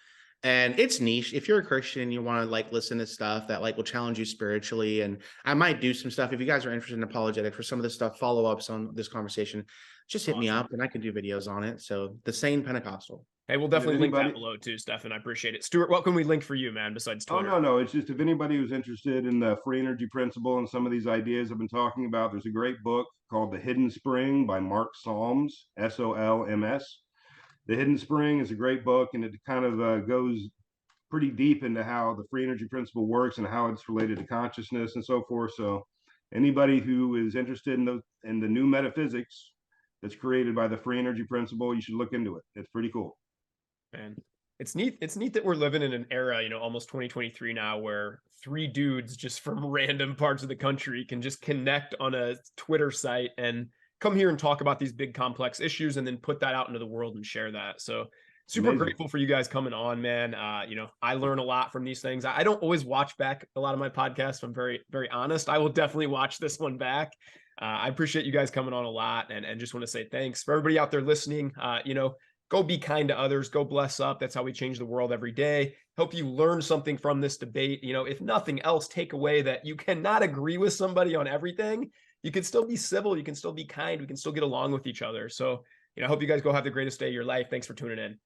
and it's niche. If you're a Christian and you want to listen to stuff that will challenge you spiritually, and I might do some stuff. If you guys are interested in apologetics for some of this stuff, follow-ups on this conversation, just hit me up and I can do videos on it. So The Sane Pentecostal.
Hey, we'll
And if
definitely link that
anybody,
below too, Stephan. I appreciate it. Stuart, what can we link for you, man, besides
oh,
Twitter?
no, it's just if anybody who's interested in the free energy principle and some of these ideas I've been talking about, there's a great book called The Hidden Spring by Mark Solms, Solms. The Hidden Spring is a great book, and it kind of goes pretty deep into how the free energy principle works and how it's related to consciousness and so forth. So anybody who is interested in the new metaphysics that's created by the free energy principle, you should look into it. It's pretty cool.
Man, it's neat. It's neat that we're living in an era, almost 2023 now, where three dudes just from random parts of the country can just connect on a Twitter site and come here and talk about these big complex issues and then put that out into the world and share that. So super
Amazing.
grateful for you guys coming on, man. I learn a lot from these things. I don't always watch back a lot of my podcasts. I'm very, very honest. I will definitely watch this one back. I appreciate you guys coming on a lot, and just want to say thanks for everybody out there listening. Go be kind to others, go bless up. That's how we change the world every day. Hope you learn something from this debate. If nothing else, take away that you cannot agree with somebody on everything. You can still be civil. You can still be kind. We can still get along with each other. So, I hope you guys go have the greatest day of your life. Thanks for tuning in.